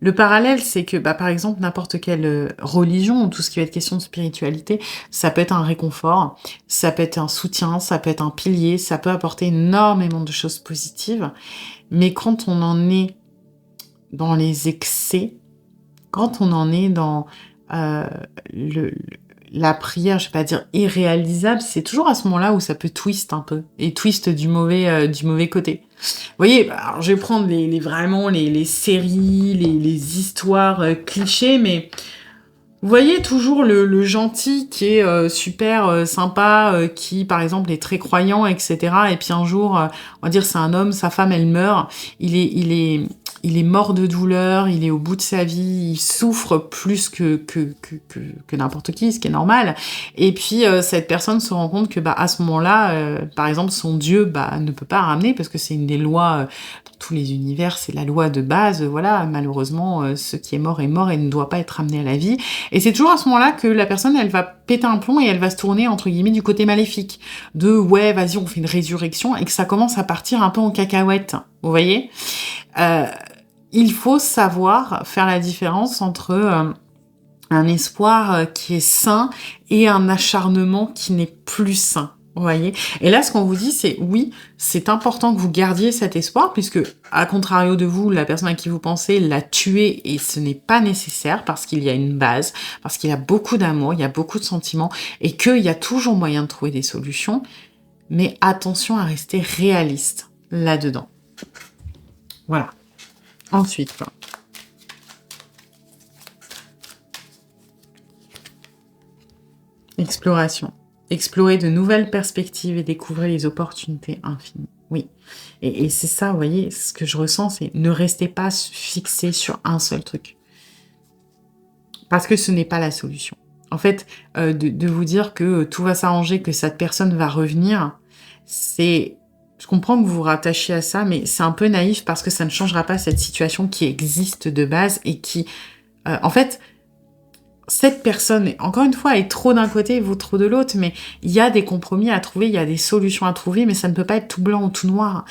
le parallèle, c'est que, bah, par exemple, n'importe quelle religion, ou tout ce qui va être question de spiritualité, ça peut être un réconfort, ça peut être un soutien, ça peut être un pilier, ça peut apporter énormément de choses positives. Mais quand on en est dans les excès, quand on en est dans la prière, je vais pas dire irréalisable, c'est toujours à ce moment-là où ça peut twist un peu, et twist du mauvais côté. Vous voyez, alors je vais prendre vraiment les séries, les histoires clichés, mais Vous voyez toujours le gentil qui est, super, sympa, qui par exemple est très croyant et cetera et puis un jour, on va dire c'est un homme, sa femme elle meurt, il est mort de douleur, il est au bout de sa vie, il souffre plus que n'importe qui, ce qui est normal et puis, cette personne se rend compte que, bah, à ce moment-là, par exemple son dieu, bah, ne peut pas ramener parce que c'est une des lois, dans tous les univers, c'est la loi de base, voilà, malheureusement, ce qui est mort et ne doit pas être ramené à la vie et c'est toujours à ce moment-là que la personne, elle va péter un plomb et elle va se tourner, entre guillemets, du côté maléfique. De ouais, vas-y, on fait une résurrection et que ça commence à partir un peu en cacahuète. Vous voyez euh, Il faut savoir faire la différence entre un espoir qui est sain et un acharnement qui n'est plus sain. Vous voyez? Et là, ce qu'on vous dit, c'est oui, c'est important que vous gardiez cet espoir, puisque, à contrario de vous, la personne à qui vous pensez l'a tué et ce n'est pas nécessaire parce qu'il y a une base, parce qu'il y a beaucoup d'amour, il y a beaucoup de sentiments et qu'il y a toujours moyen de trouver des solutions. Mais attention à rester réaliste là-dedans. Voilà. Ensuite, quoi. Exploration. Explorer de nouvelles perspectives et découvrir les opportunités infinies. Oui. Et c'est ça, vous voyez, ce que je ressens, c'est ne restez pas fixé sur un seul truc. Parce que ce n'est pas la solution. En fait, de vous dire que tout va s'arranger, que cette personne va revenir, c'est... Je comprends que vous vous rattachiez à ça, mais c'est un peu naïf parce que ça ne changera pas cette situation qui existe de base et qui... en fait, cette personne, encore une fois, est trop d'un côté et vous trop de l'autre, mais il y a des compromis à trouver, il y a des solutions à trouver, mais ça ne peut pas être tout blanc ou tout noir.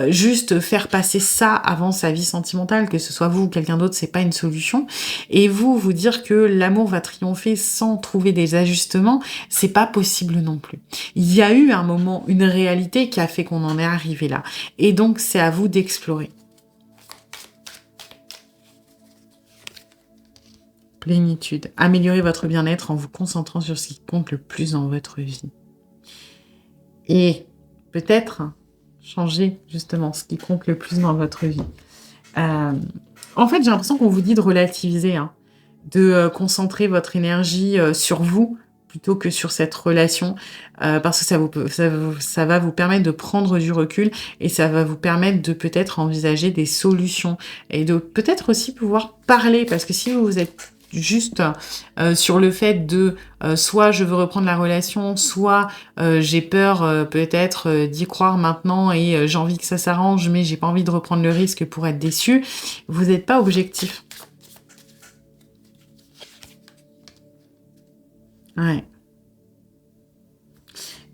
Juste faire passer ça avant sa vie sentimentale, que ce soit vous ou quelqu'un d'autre, c'est pas une solution. Et vous dire que l'amour va triompher sans trouver des ajustements, c'est pas possible non plus. Il y a eu un moment, une réalité qui a fait qu'on en est arrivé là. Et donc, c'est à vous d'explorer. Plénitude. Améliorez votre bien-être en vous concentrant sur ce qui compte le plus dans votre vie. Et peut-être changer justement ce qui compte le plus dans votre vie. En fait, j'ai l'impression qu'on vous dit de relativiser, hein, de concentrer votre énergie sur vous plutôt que sur cette relation, parce que ça va vous permettre de prendre du recul et ça va vous permettre de peut-être envisager des solutions et de peut-être aussi pouvoir parler, parce que si vous êtes juste sur le fait de soit je veux reprendre la relation, soit j'ai peur peut-être d'y croire maintenant et j'ai envie que ça s'arrange, mais j'ai pas envie de reprendre le risque pour être déçue, vous n'êtes pas objectif. Ouais.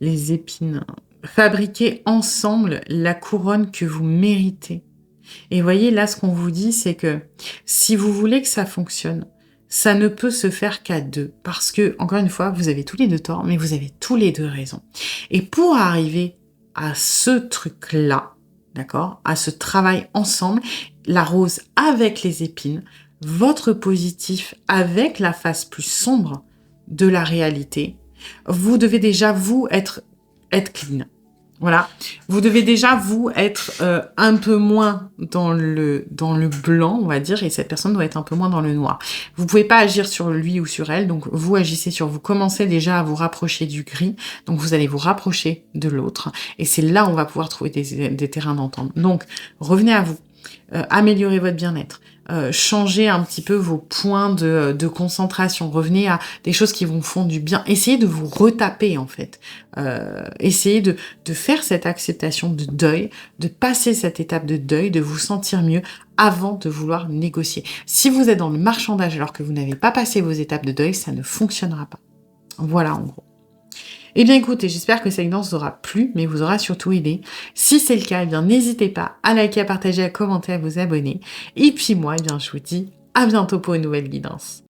Les épines. Fabriquez ensemble la couronne que vous méritez. Et voyez, là, ce qu'on vous dit, c'est que si vous voulez que ça fonctionne, ça ne peut se faire qu'à deux. Parce que, encore une fois, vous avez tous les deux tort, mais vous avez tous les deux raison. Et pour arriver à ce truc-là, d'accord, à ce travail ensemble, la rose avec les épines, votre positif avec la face plus sombre de la réalité, vous devez déjà, vous, être clean. Voilà. Vous devez déjà, vous, être un peu moins dans le blanc, on va dire, et cette personne doit être un peu moins dans le noir. Vous pouvez pas agir sur lui ou sur elle, donc vous agissez sur vous. Commencez déjà à vous rapprocher du gris, donc vous allez vous rapprocher de l'autre, et c'est là où on va pouvoir trouver des terrains d'entente. Donc, revenez à vous. Améliorez votre bien-être. Changez un petit peu vos points de concentration. Revenez à des choses qui vous font du bien. Essayez de vous retaper, en fait. Essayez de faire cette acceptation de deuil, de passer cette étape de deuil, de vous sentir mieux avant de vouloir négocier. Si vous êtes dans le marchandage alors que vous n'avez pas passé vos étapes de deuil, ça ne fonctionnera pas. Voilà, en gros. Eh bien écoutez, j'espère que cette guidance vous aura plu, mais vous aura surtout aidé. Si c'est le cas, eh bien n'hésitez pas à liker, à partager, à commenter, à vous abonner. Et puis moi, eh bien je vous dis à bientôt pour une nouvelle guidance.